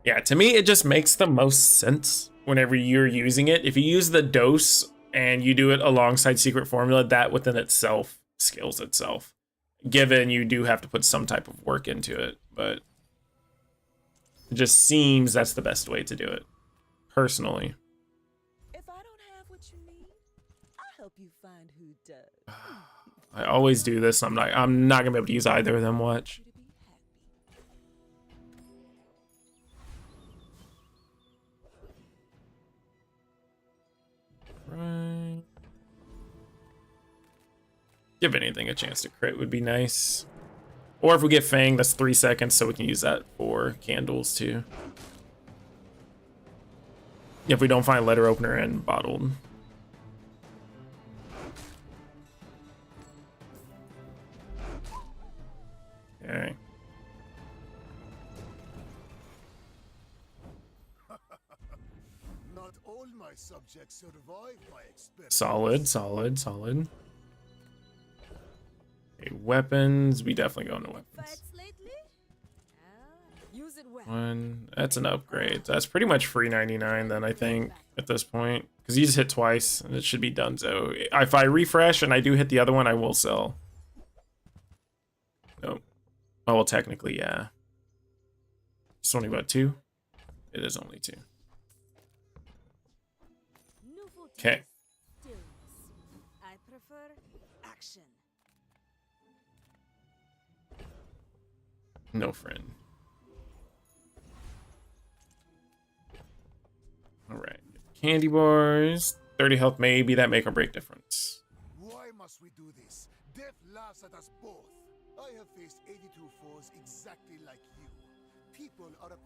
Yeah, to me, it just makes the most sense whenever you're using it. If you use the dose and you do it alongside Secret Formula, that within itself scales itself. Given you do have to put some type of work into it, but it just seems that's the best way to do it, personally. If I don't have what you need, I'll help you find who does. I always do this. I'm not gonna be able to use either of them. Watch. Right. Give anything a chance to crit would be nice. Or if we get Fang, that's 3 seconds, so we can use that for candles too. If we don't find letter opener and bottled. Okay. Not all my subjects survive my experiment. Solid, solid, solid. Okay, weapons. We definitely go into weapons. Fights lately? Use it well. One. That's an upgrade. That's pretty much free 99 then, I think, at this point. Because you just hit twice, and it should be done. So if I refresh and I do hit the other one, I will sell. Nope. Oh, well, technically, yeah. It's only about 2? It is only 2. Okay. I prefer action. No friend. All right. Candy bars. 30 health, maybe that make or break difference. Why must we do this? Death laughs at us both. I have faced 82 foes exactly like you. People are a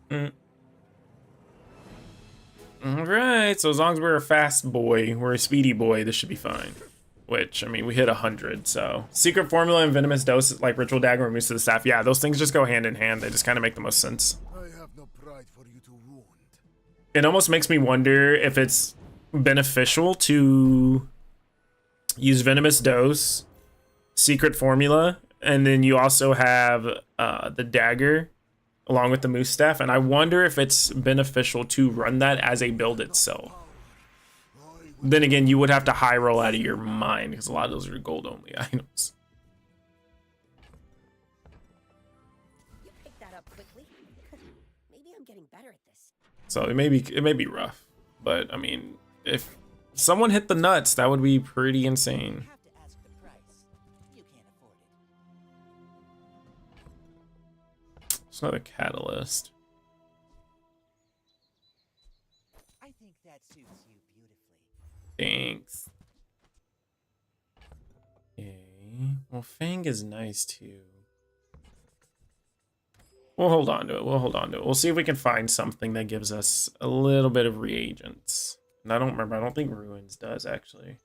pattern. All right. So as long as we're a fast boy, we're a speedy boy, this should be fine. Which, I mean, we hit 100, so. Secret Formula and Venomous Dose, like Ritual Dagger and Moose to the Staff. Yeah, those things just go hand in hand. They just kind of make the most sense. I have no pride for you to wound. It almost makes me wonder if it's beneficial to use Venomous Dose, Secret Formula, and then you also have the dagger along with the Moose Staff. And I wonder if it's beneficial to run that as a build itself. Then again, you would have to high roll out of your mind because a lot of those are gold only items. You picked that up quickly. Maybe I'm getting better at this. So it may be rough, but I mean, if someone hit the nuts, that would be pretty insane. Have to ask the price. You can't afford it. It's another catalyst. I think that suits you beautifully. Thanks. Okay. Well, Fang is nice too. We'll hold on to it. We'll see if we can find something that gives us a little bit of reagents. And I don't remember. I don't think Ruins does, actually.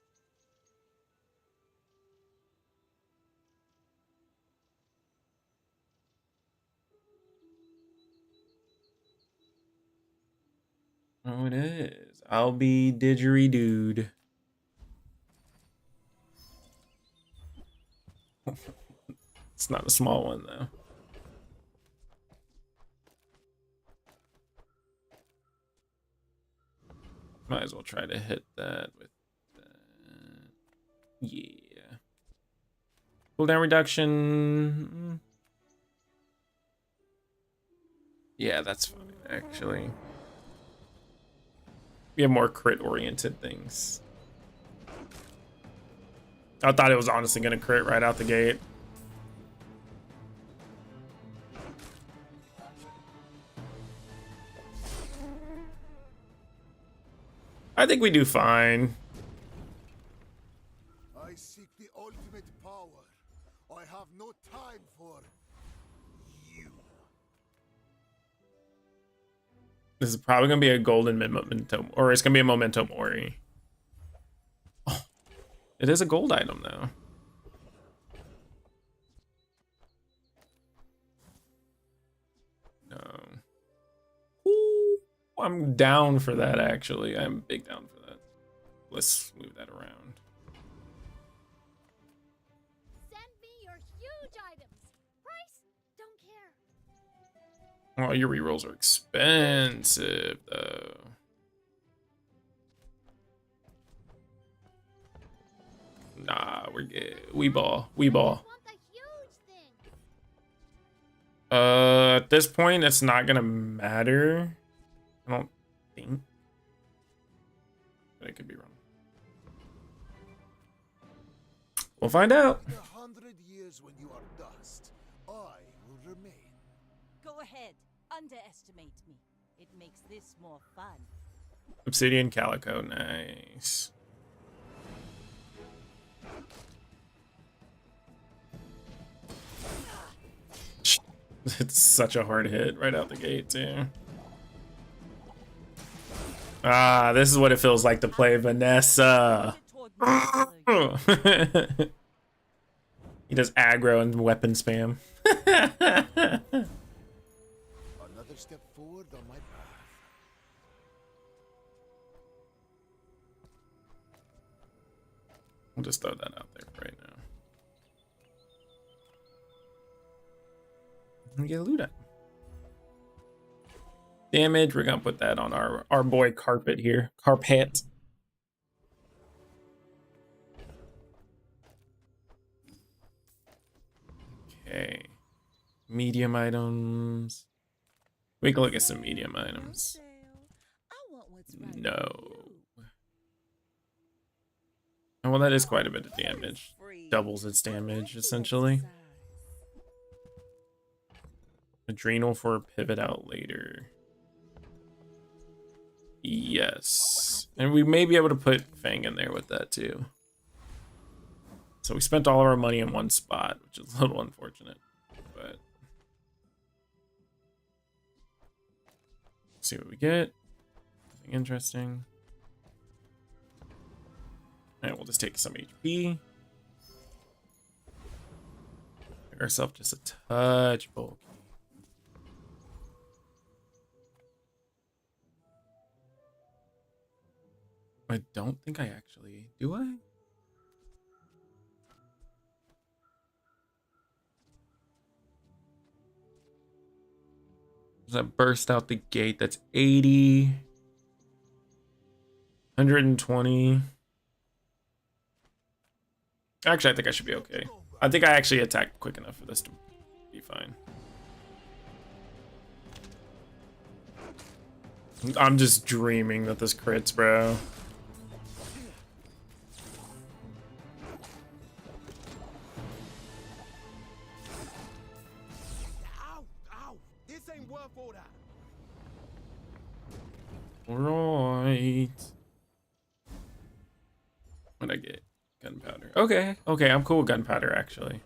Oh, it is. I'll be didgeridooed. It's not a small one, though. Might as well try to hit that with that. Yeah. Cooldown reduction. Yeah, that's fine, actually. We have more crit-oriented things. I thought it was honestly going to crit right out the gate. I think we do fine. I seek the ultimate power. I have no time for you. This is probably going to be a golden memento, or it's going to be a memento mori. Oh, it is a gold item, though. No. Ooh, I'm down for that, actually. I'm big down for that. Let's move that around. Send me your huge items. Price? Don't care. Oh, your rerolls are expensive, though. Nah, we're good. We ball. We ball. Want the huge thing. At this point, it's not gonna matter. I don't think. But I could be wrong. We'll find out. In 100 years when you are dust, I will remain. Go ahead, underestimate me. It makes this more fun. Obsidian Calico, nice. It's such a hard hit right out the gate, too. Ah, this is what it feels like to play Vanessa. He does aggro and weapon spam. Another step forward on my path. We'll just throw that out there right now. We get a loot item. Damage, we're gonna put that on our boy Carpet here. Carpet. Okay. Medium items. We can look at some medium items. I want what's right. No. Oh, well, that is quite a bit of damage. Doubles its damage, essentially. Adrenal for a pivot out later. Yes. And we may be able to put Fang in there with that, too. So we spent all of our money in one spot, which is a little unfortunate. But let's see what we get. Nothing interesting. And we'll just take some HP. Make ourselves just a touch bulky. I don't think I actually... Do I? that burst out the gate? That's 80. 120. Actually, I think I should be okay. I think I actually attacked quick enough for this to be fine. I'm just dreaming that this crits, bro. Ow! Ow! This ain't worth all that. Right. What'd I get? Gunpowder. Okay. Okay, I'm cool with gunpowder, actually.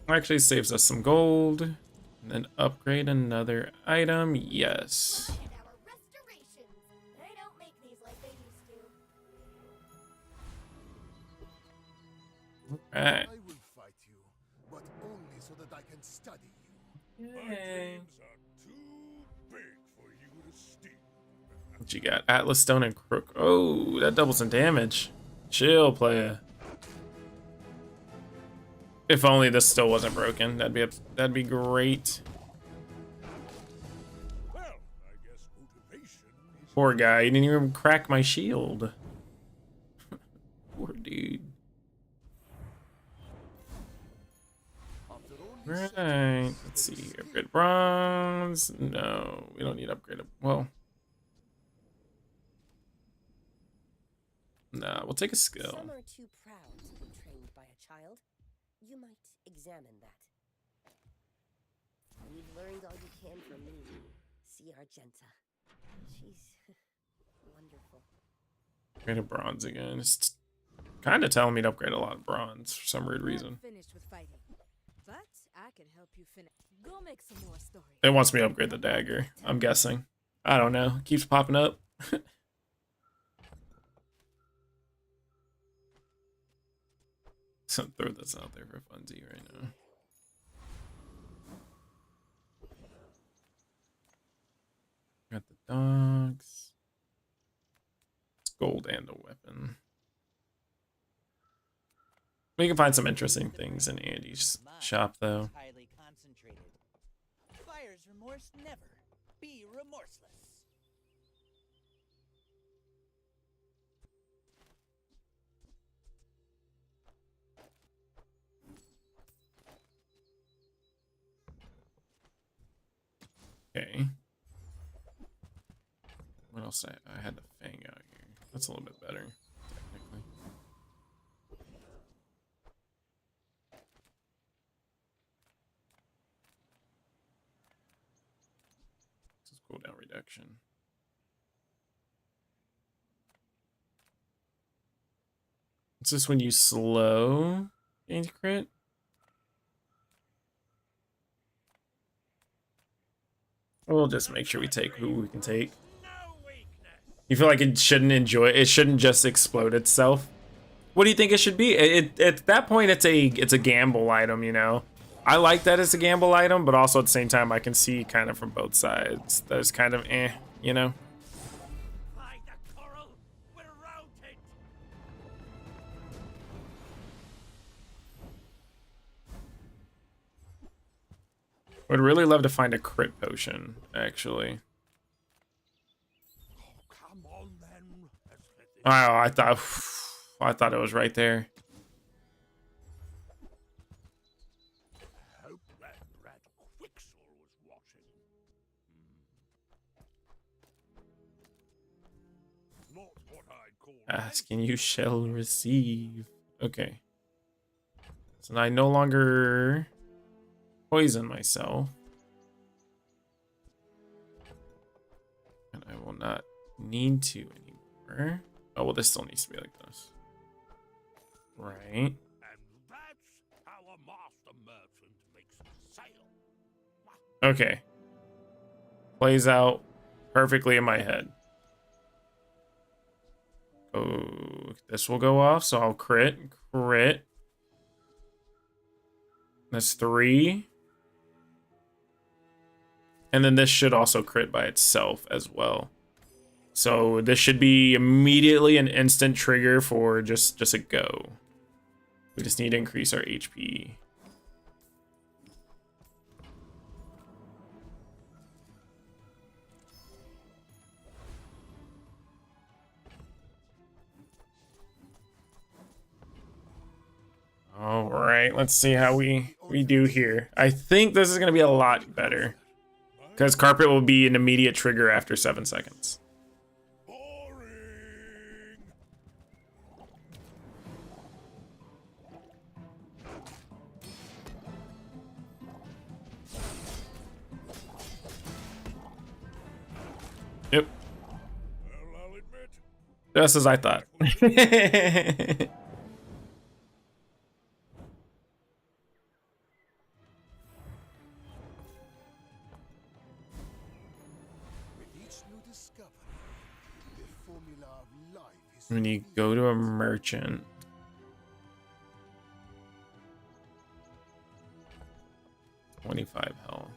Actually saves us some gold. And then upgrade another item. Yes. Alright. I will fight you, but only so that I can study you. My dreams are too big for you to steal. What you got? Atlas Stone and Crook. Oh, that doubles some damage. Chill, player. If only this still wasn't broken. That'd be great. Well, I guess motivation is Poor guy, he didn't even crack my shield. Poor dude. Right, let's see here. Upgrade bronze. No, we don't need upgrade. Well, nah, we'll take a skill. Some are too proud to be trained by a child. You might examine that. You've learned all you can from me. See Argenta. She's wonderful. Upgrade a bronze again. It's kind of telling me to upgrade a lot of bronze for some weird reason. Finished with fighting, but I can help you finish. Go make some more stories. It wants me to upgrade the dagger, I'm guessing. I don't know. It keeps popping up. So throw this out there for funsies right now. Got the dogs. It's gold and a weapon. We can find some interesting things in Andy's shop, though. Highly concentrated. Buyer's remorse never. Be remorseless. Okay. What else? I had the Fang out here. That's a little bit better, technically. This is cooldown reduction. Is this when you slow gain crit? We'll just make sure we take who we can take. You feel like it shouldn't it shouldn't just explode itself? What do you think it should be? At that point, it's a gamble item, you know? I like that it's a gamble item, but also at the same time, I can see kind of from both sides. There's kind of you know? Would really love to find a crit potion, actually. Oh, come on then. Oh, I thought it was right there. Hope that brat Quixel was watching. Not what I'd call Asking you shall receive. Okay. So I no longer poison myself. And I will not need to anymore. Oh, well, this still needs to be like this. Right. And that's how a master merchant makes a sale. Okay. Plays out perfectly in my head. Oh, this will go off, so I'll crit. That's 3. And then this should also crit by itself as well. So this should be immediately an instant trigger for just a go. We just need to increase our HP. All right, let's see how we do here. I think this is gonna be a lot better because carpet will be an immediate trigger after 7 seconds. Yep. Well, I'll admit, Just as I thought. With each new discovery, the formula of life is When you go to a merchant. $25 health.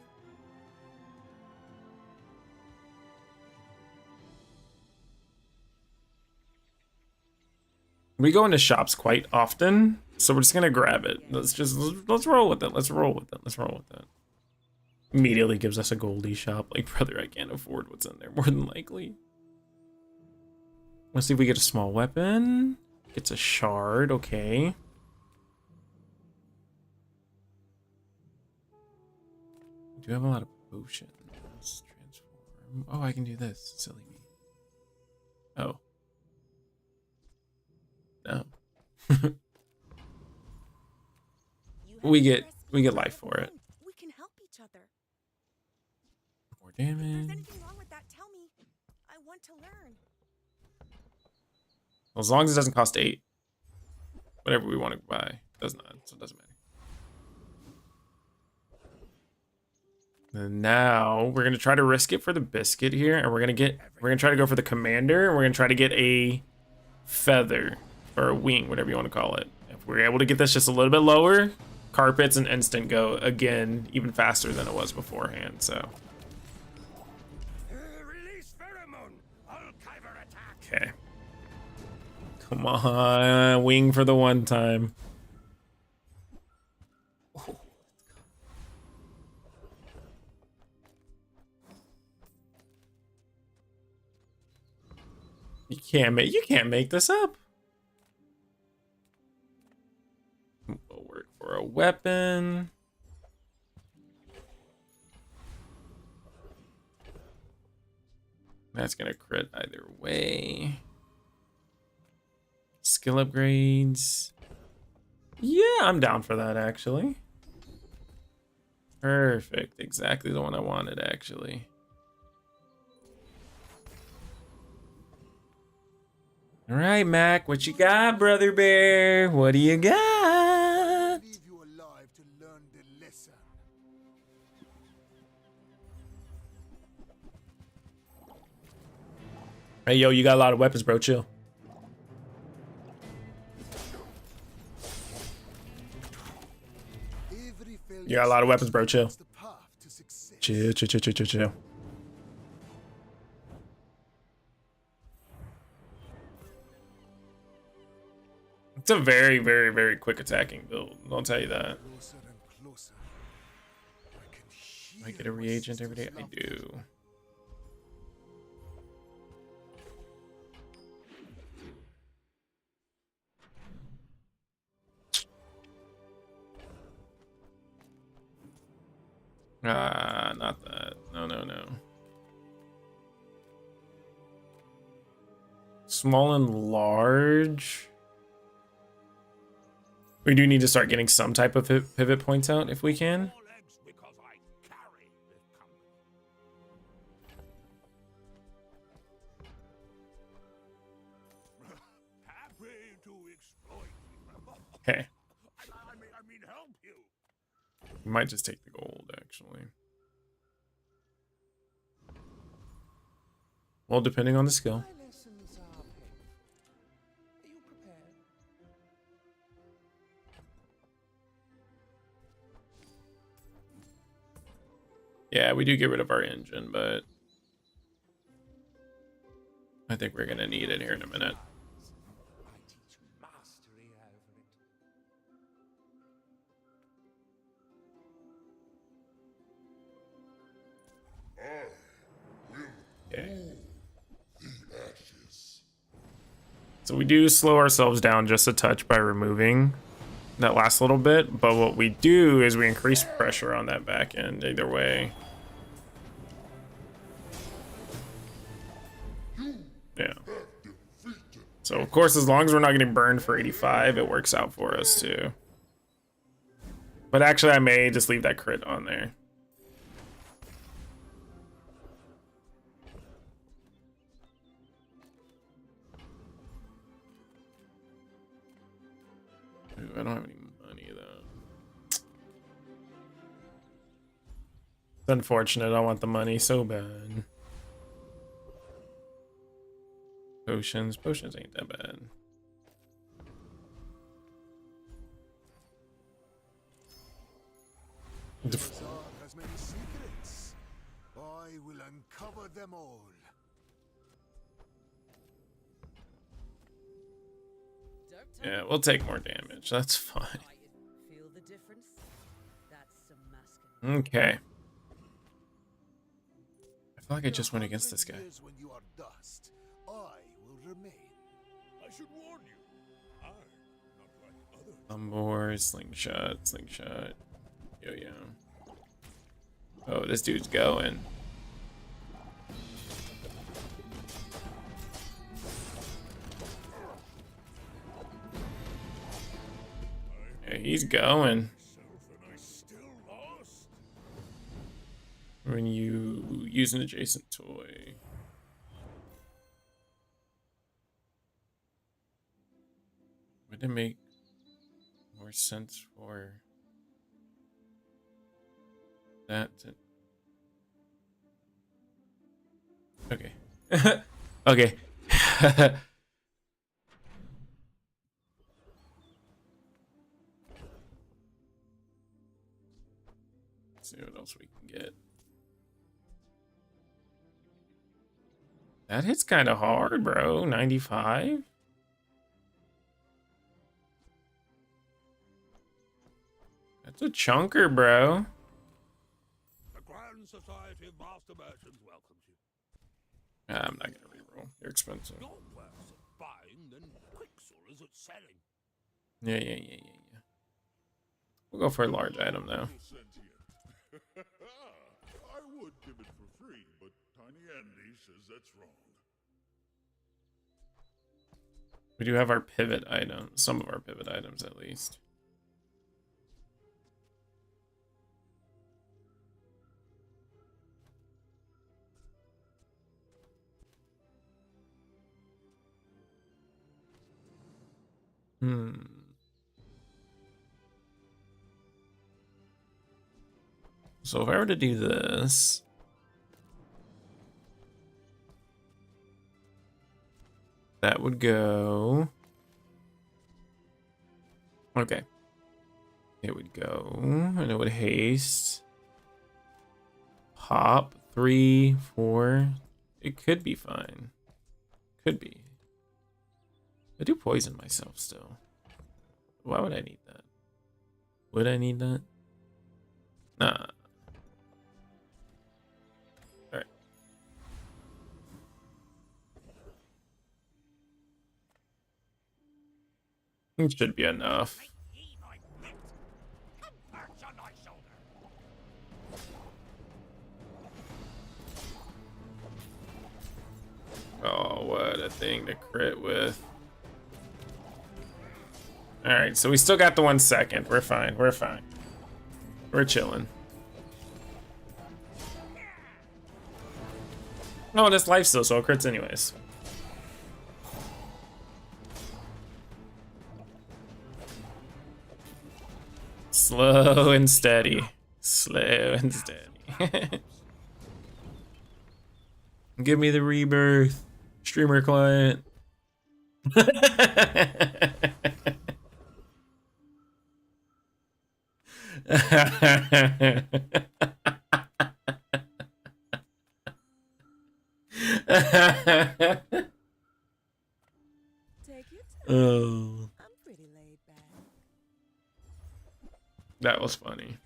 We go into shops quite often, so we're just gonna grab it. Let's roll with it. Let's roll with it. Let's roll with it. Immediately gives us a Goldie shop. Like, brother, I can't afford what's in there, more than likely. Let's see if we get a small weapon. It's a shard, okay. We do have a lot of potions. Transform. Oh, I can do this. Silly me. Oh. No. we get life for it. We can help each other. More If there's damage. anything wrong with that, tell me. I want to learn. As long as it doesn't cost 8. Whatever we want to buy. Does not, so it doesn't matter. And now we're gonna try to risk it for the biscuit here, and we're gonna try to go for the commander, and we're gonna try to get a feather or a wing, whatever you want to call it. If we're able to get this just a little bit lower, carpet's an instant go again, even faster than it was beforehand. So release pheromone. I'll Kyber attack. okay, come on, wing for the one time. You can't make this up. We'll work for a weapon. That's gonna crit either way. Skill upgrades. Yeah, I'm down for that actually. Perfect. Exactly the one I wanted actually. All right, Mac, what you got, brother bear? What do you got? leave you alive to learn the lesson. Hey, yo, you got a lot of weapons, bro. Chill. Every failure You got a lot of weapons, bro. Chill. is the path to success. Chill, chill, chill, chill, chill, chill. It's a very, very, very quick attacking build. I'll tell you that. Closer and closer. I can I hear get a my reagent every day. sister's I laughter. do. Ah, not that. No, no, no. Small and large. We do need to start getting some type of pivot points out if we can. All eggs because I carry this company. Happy to exploit you. Okay. I mean help you. We might just take the gold, actually. Well, depending on the skill. My lessons are painful. Are you prepared? Yeah, we do get rid of our engine, but I think we're gonna need it here in a minute. I teach mastery over it. Okay. So we do slow ourselves down just a touch by removing that last little bit, but what we do is we increase pressure on that back end either way. Yeah. So of course, as long as we're not getting burned for 85, it works out for us too. But actually, I may just leave that crit on there. Ooh, I don't have any money though. It's unfortunate. I want the money so bad. Potions ain't that bad. Bazaar has many secrets. I will uncover them all. Yeah, we'll take more damage. That's fine. Feel the difference? That's some masculine. Okay. I feel like I just went against this guy. When you are dust, I will remain. I should warn you. I'm not like others. Lumbor, slingshot. Yo. Oh, this dude's going. Yeah, he's going. And I still lost. When you use an adjacent toy. Would it make more sense for that to... Okay. Okay. Let's see what else we can get. That hits kind of hard, bro. 95? That's a chunker, bro. The Grand Society of Master Merchants welcomes you. I'm not gonna reroll. They're expensive. Not worse at buying than Quixel is at selling. Yeah. We'll go for a large item though. I would give it for free, but Tiny Andy says that's wrong. We do have our pivot items, some of our pivot items at least. So if I were to do this, that would go. Okay. It would go, and it would haste. Pop 3, 4. It could be fine. Could be. I do poison myself still. Why would I need that? Would I need that? Nah. Alright. It should be enough. Oh, what a thing to crit with. Alright, so we still got the 1 second. We're fine. We're chilling. Oh, this life still, so it crits anyways. Slow and steady. Give me the rebirth, streamer client. Oh, I'm pretty laid back. that was funny.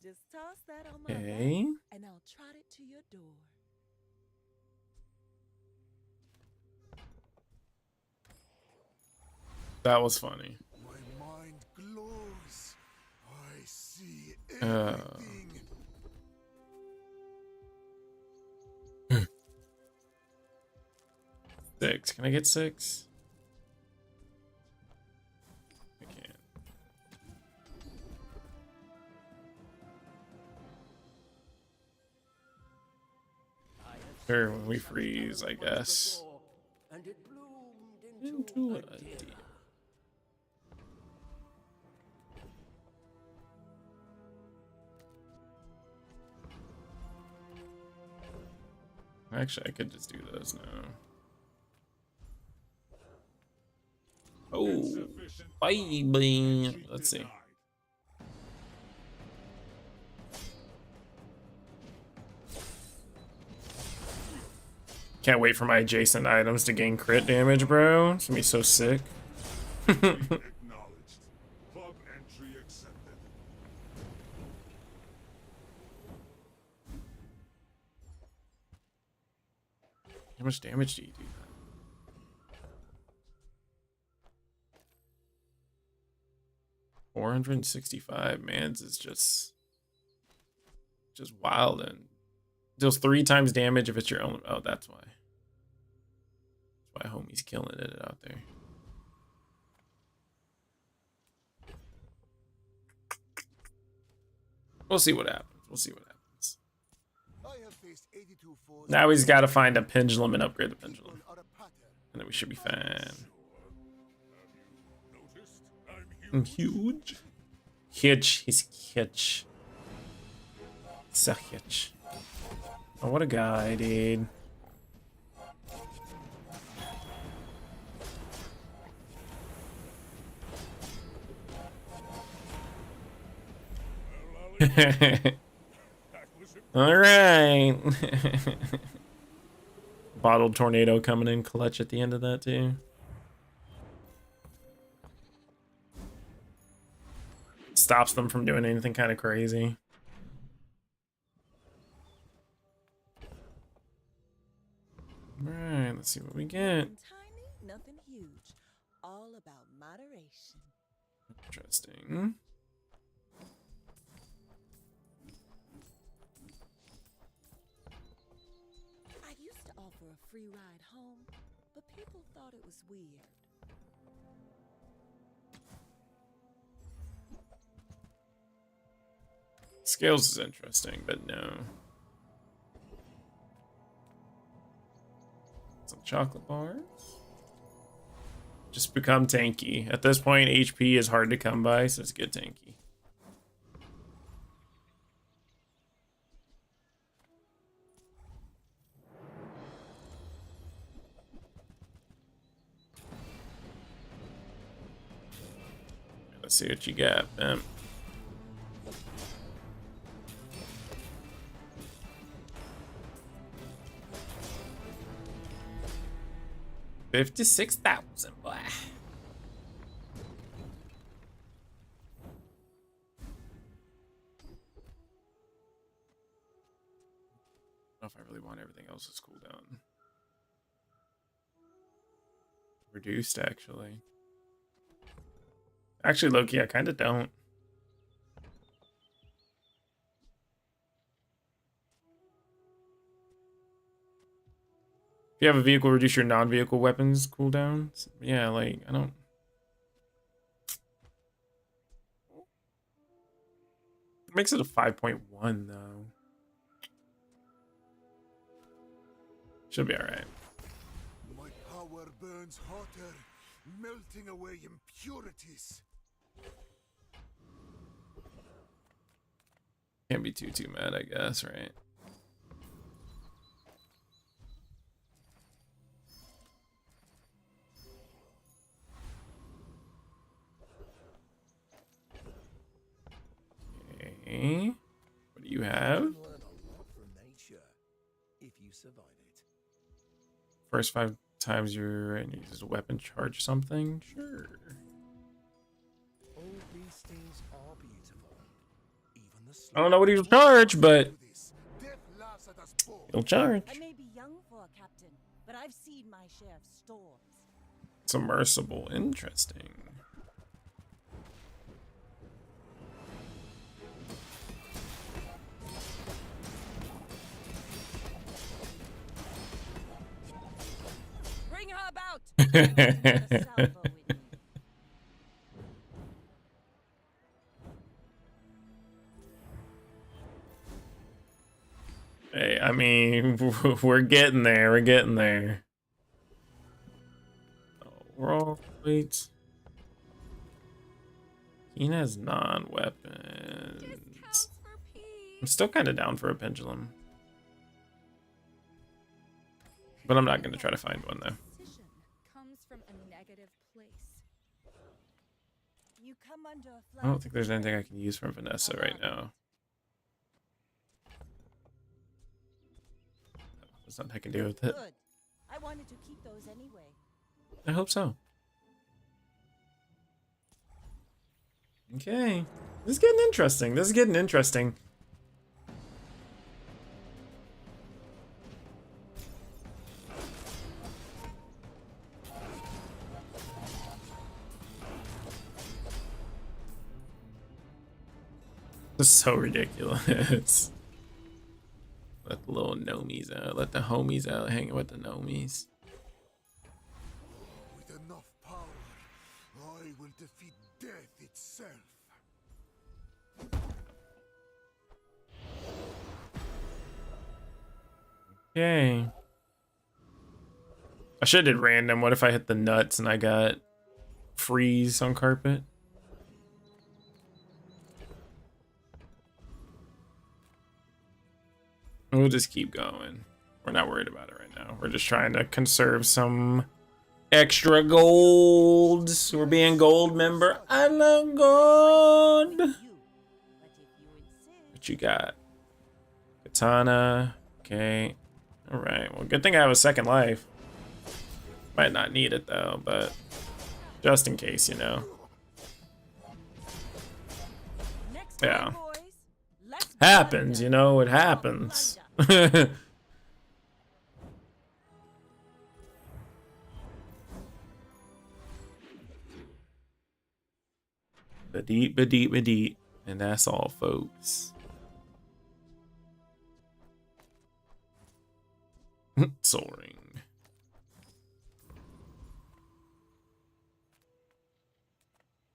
Just toss that on my Okay. back, and I'll trot it to your door. That was funny. My mind glows. I see Uh. everything. 6. Can I get 6? I can't. Sure, when we freeze, I guess. And it bloomed Into a deer. deer. Actually, I could just do those now. Oh, baby. Let's see. Can't wait for my adjacent items to gain crit damage, bro. It's gonna be so sick. Acknowledged. Club entry accepted. How much damage do you do? 465, man. It's just wild, and deals 3 times damage if it's your own. Oh, that's why. That's why homie's killing it out there. We'll see what happens. We'll see what happens. I have faced 82 foes. Now he's got to find a pendulum and upgrade the pendulum, People are a pattern. and then we should be fine. Have you noticed? I'm huge. Huge. He's huge. So huge. Oh, what a guy, dude. All right. Bottled tornado coming in clutch at the end of that too. Stops them from doing anything kind of crazy. All right, let's see what we get. Nothing tiny, nothing huge. All about moderation. Interesting. I used to offer a free ride home, but people thought it was weird. Scales is interesting, but no. Some chocolate bars. Just become tanky. At this point, HP is hard to come by, so it's get tanky. Let's see what you got, man. $56,000, boy. I don't know if I really want everything else's cooldown. Reduced, actually. Actually, Loki, I kind of don't. If you have a vehicle, reduce your non-vehicle weapons cooldowns. Yeah, like, I don't... It makes it a 5.1, though. Should be alright. My power burns hotter, melting away impurities. Can't be too mad, I guess, right? Okay. What do you have? avoid it. First 5 times you're and you use a weapon charge something. Sure. All these things are beautiful. Even the I don't know what he'll charge, but Death laughs at us both. he'll charge. I may be young for a captain, but I've seen my share of storms. Submersible. Interesting. Bring her about! A salvo with me. Hey, I mean, we're getting there. We're getting there. Oh, we're all wait. Keena's non-weapons. I'm still kind of down for a pendulum, but I'm not going to try to find one though. Decision comes from a negative place. You come under a I don't think there's anything I can use from Vanessa right now. There's nothing I can do with it. Good. I wanted to keep those anyway. I hope so. Okay. This is getting interesting. This is getting interesting. This is so ridiculous. Let the little gnomies out. Let the homies out hanging with the gnomies. With enough power, I will defeat death itself. Okay. I should have did random. What if I hit the nuts and I got freeze on carpet? We'll just keep going. We're not worried about it right now. We're just trying to conserve some extra gold. We're being gold member. I love gold. What you got? Katana. Okay. All right. Well, good thing I have a second life. Might not need it though, but just in case, you know. Yeah. Happens, you know, it happens. Badeet, badeet, badeet. And that's all, folks. Soul ring.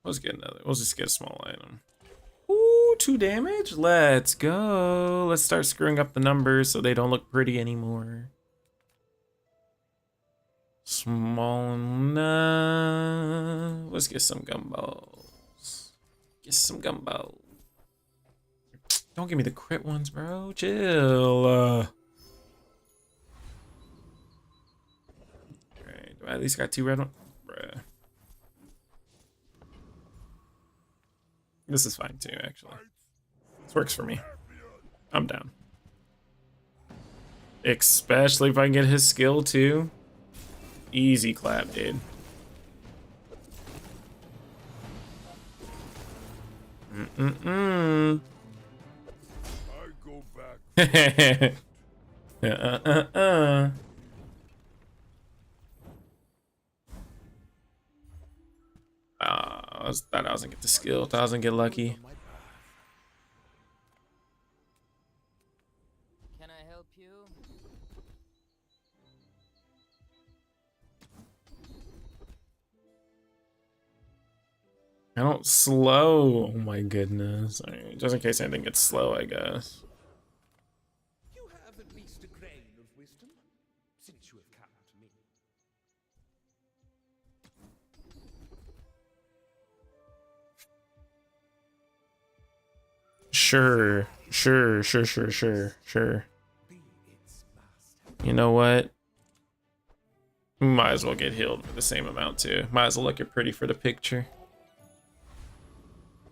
Let's get another. We'll just get a small item. Ooh, 2 damage. Let's go. Let's start screwing up the numbers so they don't look pretty anymore. Small enough. Let's get some gumballs. Get some gumballs. Don't give me the crit ones, bro. Chill. Alright, do I at least got 2 red ones? Bruh. This is fine too, actually. This works for me. I'm down. Especially if I can get his skill too. Easy clap, dude. I go back. I thought I was gonna get the skill. Thought I was gonna get lucky. Can I help you? I don't slow. Oh my goodness. Alright, just in case anything gets slow, I guess. You have at least a grain of wisdom, since you have come to me. Sure. You know what? Might as well get healed for the same amount too. Might as well look it pretty for the picture.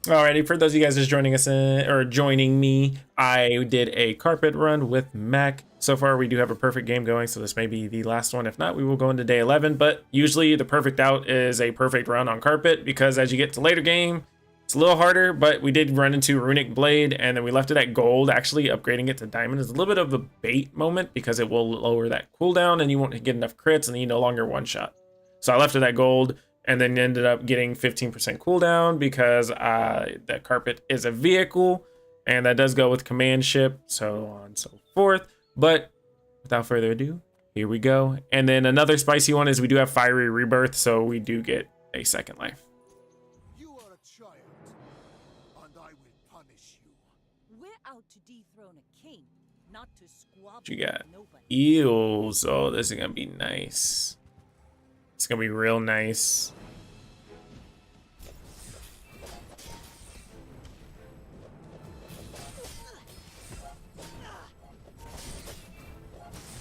Alrighty, for those of you guys just joining us or joining me, I did a carpet run with Mac So far, we do have a perfect game going, so this may be the last one. If not, we will go into day 11. But usually, the perfect out is a perfect run on carpet, because as you get to later game, it's a little harder. But we did run into Runic Blade, and then we left it at gold. Actually, upgrading it to diamond is a little bit of a bait moment, because it will lower that cooldown, and you won't get enough crits, and then you no longer one shot. So I left it at gold, and then ended up getting 15% cooldown, because the carpet is a vehicle, and that does go with command ship, so on and so forth. But without further ado, here we go. And then another spicy one is we do have Fiery Rebirth, so we do get a second life. You are a child, and I will punish you. We're out to dethrone a king, not to squabble What you got? with nobody. Eels. Oh, this is gonna be nice. It's gonna be real nice.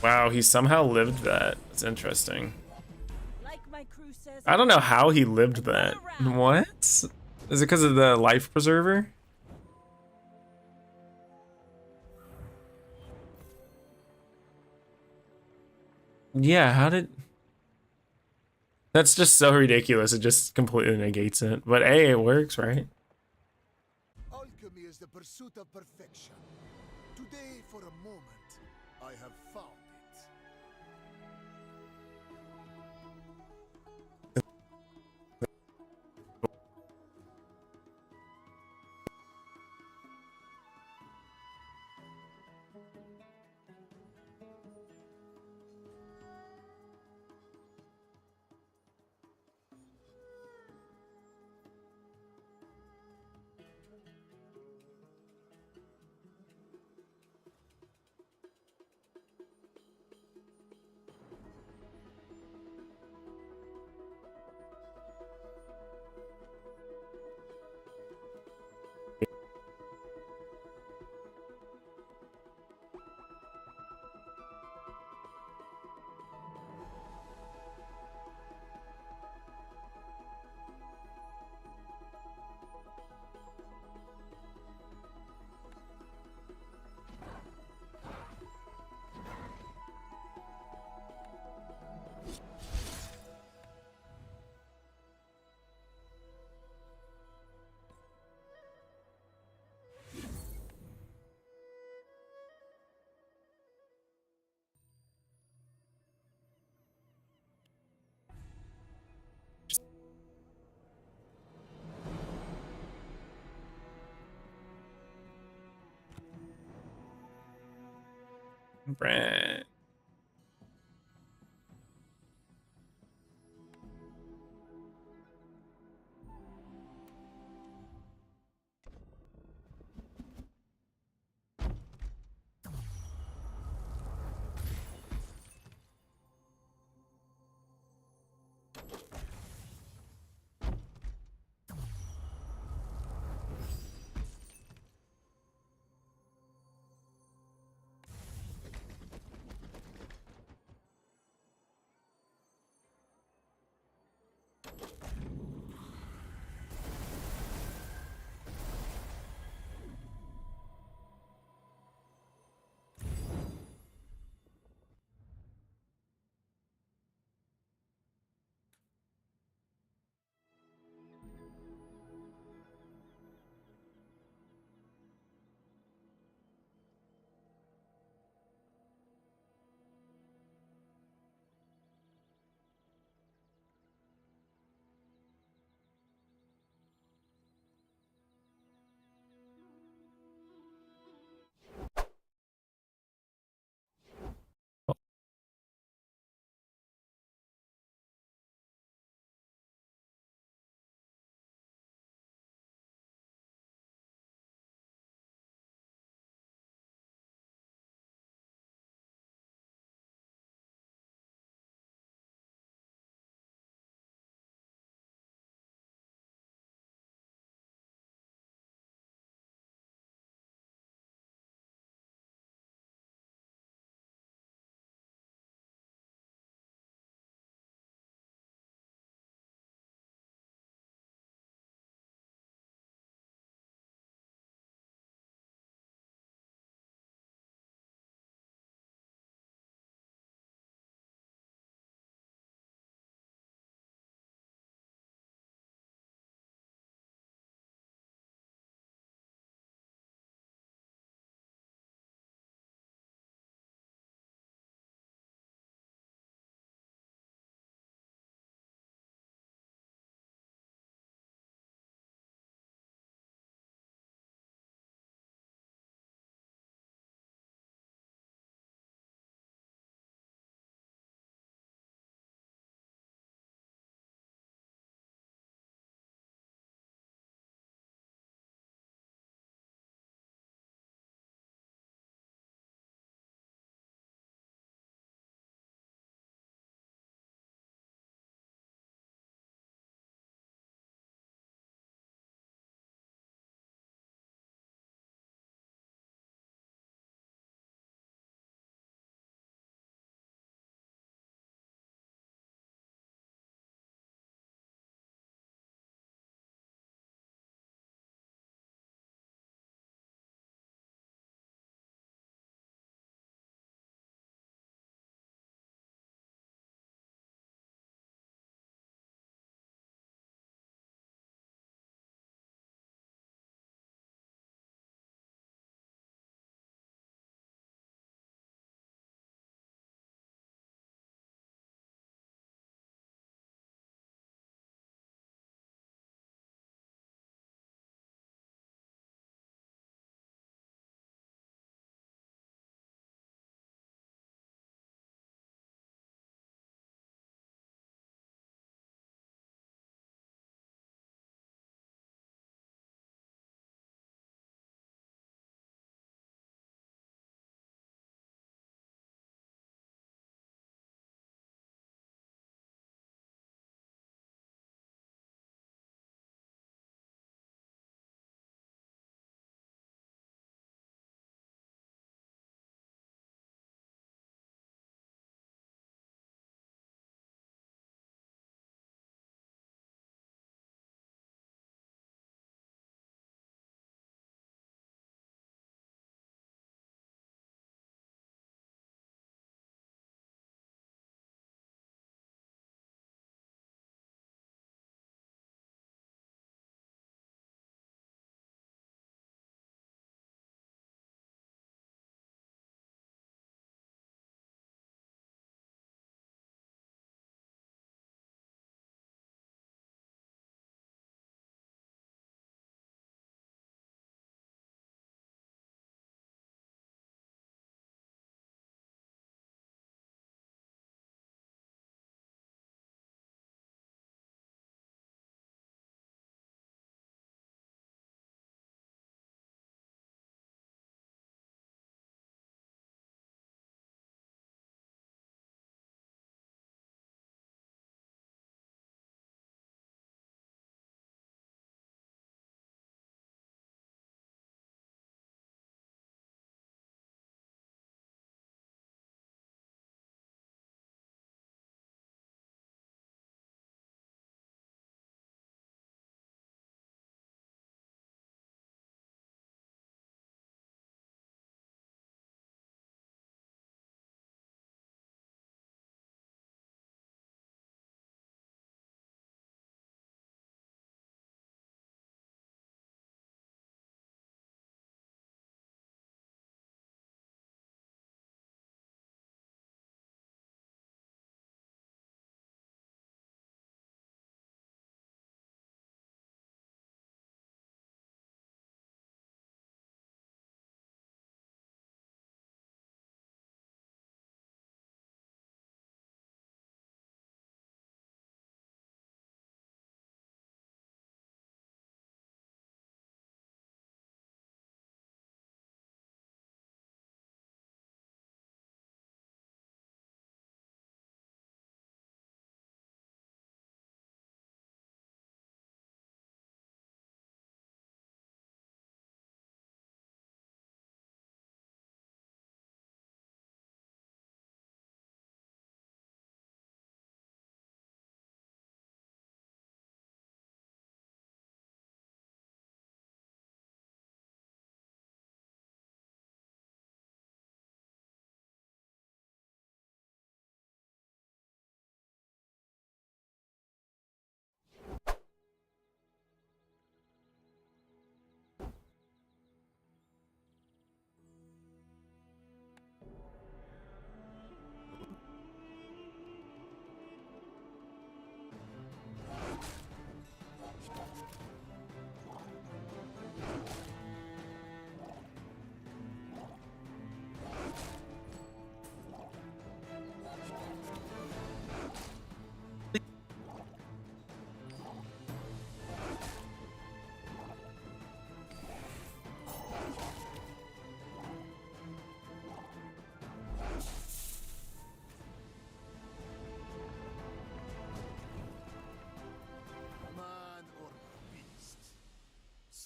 Wow, he somehow lived that. That's interesting. Like my crew says, I don't know how he lived that. What? Is it because of the life preserver? Yeah, how did... That's just so ridiculous. It just completely negates it. But hey, it works, right? Alchemy is the pursuit of perfection. Today, for a moment, I have found it. Brand.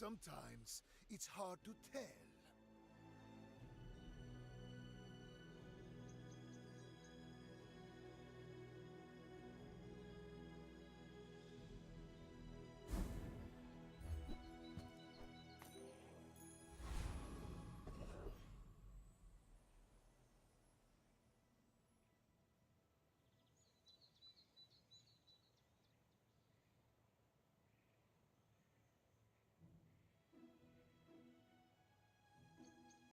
Sometimes it's hard to tell